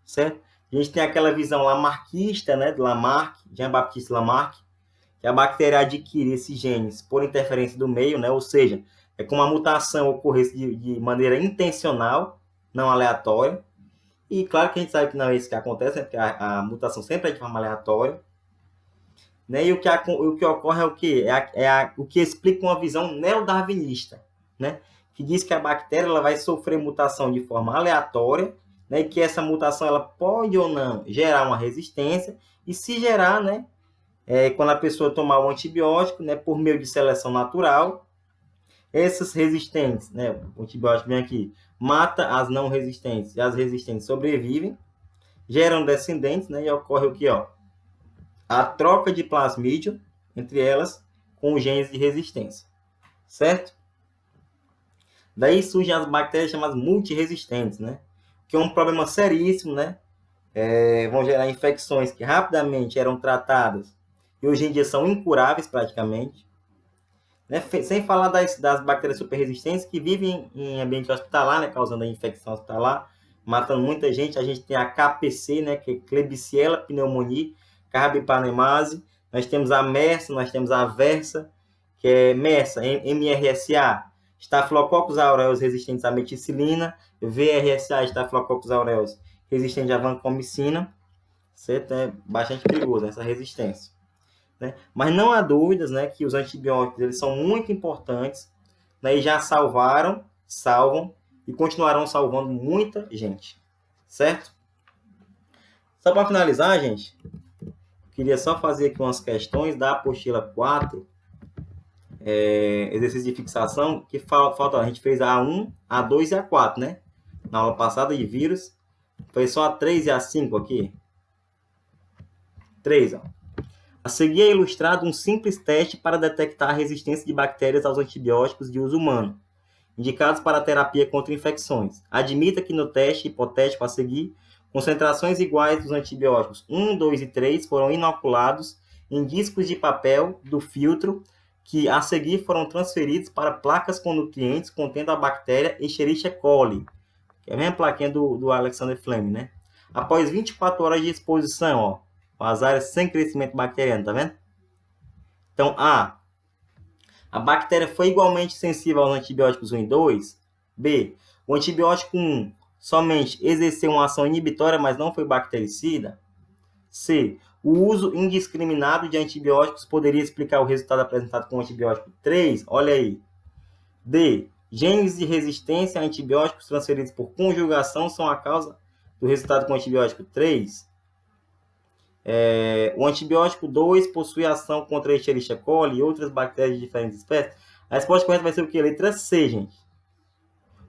[SPEAKER 1] certo? A gente tem aquela visão lamarckista, né, de Lamarck, Jean-Baptiste Lamarck, que a bactéria adquire esses genes por interferência do meio, né? Ou seja, é como a mutação ocorresse de maneira intencional, não aleatória. E claro que a gente sabe que não é isso que acontece, né? Porque a mutação sempre é de forma aleatória. Né? E o que ocorre é o quê? O que explica uma visão neodarwinista, né? Que diz que a bactéria ela vai sofrer mutação de forma aleatória, né? E que essa mutação ela pode ou não gerar uma resistência, e se gerar, né? Quando a pessoa tomar o antibiótico, né, por meio de seleção natural, essas resistentes, né, o antibiótico vem aqui, mata as não resistentes, e as resistentes sobrevivem, geram descendentes, né, e ocorre o que, ó, a troca de plasmídio entre elas com os genes de resistência, certo? Daí surgem as bactérias chamadas multiresistentes, né, que é um problema seríssimo, né, vão gerar infecções que rapidamente eram tratadas e hoje em dia são incuráveis praticamente, né? Sem falar das bactérias superresistentes que vivem em ambiente hospitalar, né? Causando a infecção hospitalar, matando muita gente. A gente tem a KPC, né? Que é Klebsiella pneumoniae, carbapenemase. Nós temos a MRSA, nós temos a VERSA, que é MRSA, MRSA, Staphylococcus aureus resistentes à meticilina, VRSA, Staphylococcus aureus resistente à vancomicina, certo? É bastante perigoso essa resistência, né? Mas não há dúvidas, né, que os antibióticos eles são muito importantes, né, e já salvam e continuarão salvando muita gente, certo? Só para finalizar, gente, queria só fazer aqui umas questões da apostila 4, exercício de fixação, que falta, a gente fez a A1, A2 e A4, né? Na aula passada de vírus, foi só a 3 e a 5 aqui. 3, ó. A seguir é ilustrado um simples teste para detectar a resistência de bactérias aos antibióticos de uso humano, indicados para a terapia contra infecções. Admita que no teste hipotético a seguir, concentrações iguais dos antibióticos 1, 2 e 3 foram inoculados em discos de papel do filtro que a seguir foram transferidos para placas com nutrientes contendo a bactéria Escherichia coli, que é a mesma plaquinha do Alexander Fleming, né? Após 24 horas de exposição, ó, as áreas sem crescimento bacteriano, tá vendo? Então, A bactéria foi igualmente sensível aos antibióticos 1 e 2. B, o antibiótico 1 somente exerceu uma ação inibitória, mas não foi bactericida. C. O uso indiscriminado de antibióticos poderia explicar o resultado apresentado com o antibiótico 3. Olha aí. D. Genes de resistência a antibióticos transferidos por conjugação são a causa do resultado com o antibiótico 3. O antibiótico 2 possui ação contra a Escherichia coli e outras bactérias de diferentes espécies. A resposta correta vai ser o quê? Letra C, gente.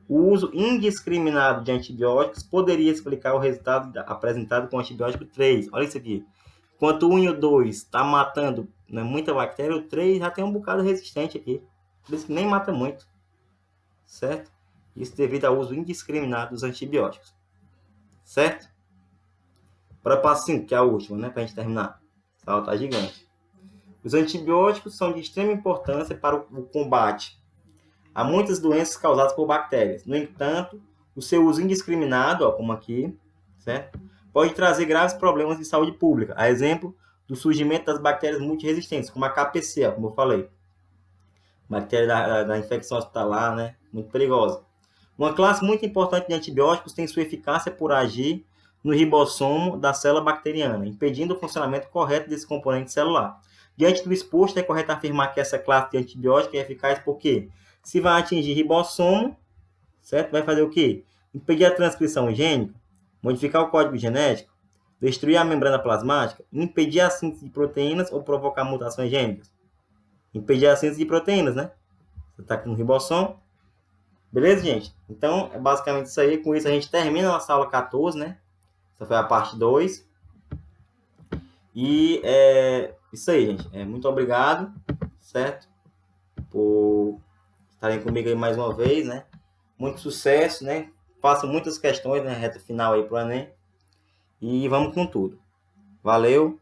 [SPEAKER 1] O uso indiscriminado de antibióticos poderia explicar o resultado apresentado com o antibiótico 3. Olha isso aqui. Enquanto o 1 e o 2 está matando, né, muita bactéria, o 3 já tem um bocado resistente aqui. Por isso que nem mata muito. Certo? Isso devido ao uso indiscriminado dos antibióticos. Certo? Para o passo 5, que é a última, né? Para a gente terminar. Essa aula está gigante. Os antibióticos são de extrema importância para o combate a muitas doenças causadas por bactérias. No entanto, o seu uso indiscriminado, como aqui, certo? Pode trazer graves problemas de saúde pública. A exemplo do surgimento das bactérias multiresistentes, como a KPC, como eu falei. Bactéria da infecção hospitalar, né? Muito perigosa. Uma classe muito importante de antibióticos tem sua eficácia por agir no ribossomo da célula bacteriana, impedindo o funcionamento correto desse componente celular. Diante do exposto, é correto afirmar que essa classe de antibiótico é eficaz porque, se vai atingir ribossomo, certo? Vai fazer o quê? Impedir a transcrição gênica, modificar o código genético, destruir a membrana plasmática, impedir a síntese de proteínas ou provocar mutações gênicas. Impedir a síntese de proteínas, né? Você está com o ribossomo. Beleza, gente? Então, é basicamente isso aí. Com isso, a gente termina a nossa aula 14, né? Essa foi a parte 2. E é isso aí, gente. Muito obrigado, certo? Por estarem comigo aí mais uma vez, né? Muito sucesso, né? Façam muitas questões, né? Reta final aí pro Enem. E vamos com tudo. Valeu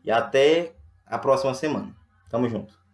[SPEAKER 1] e até a próxima semana. Tamo junto.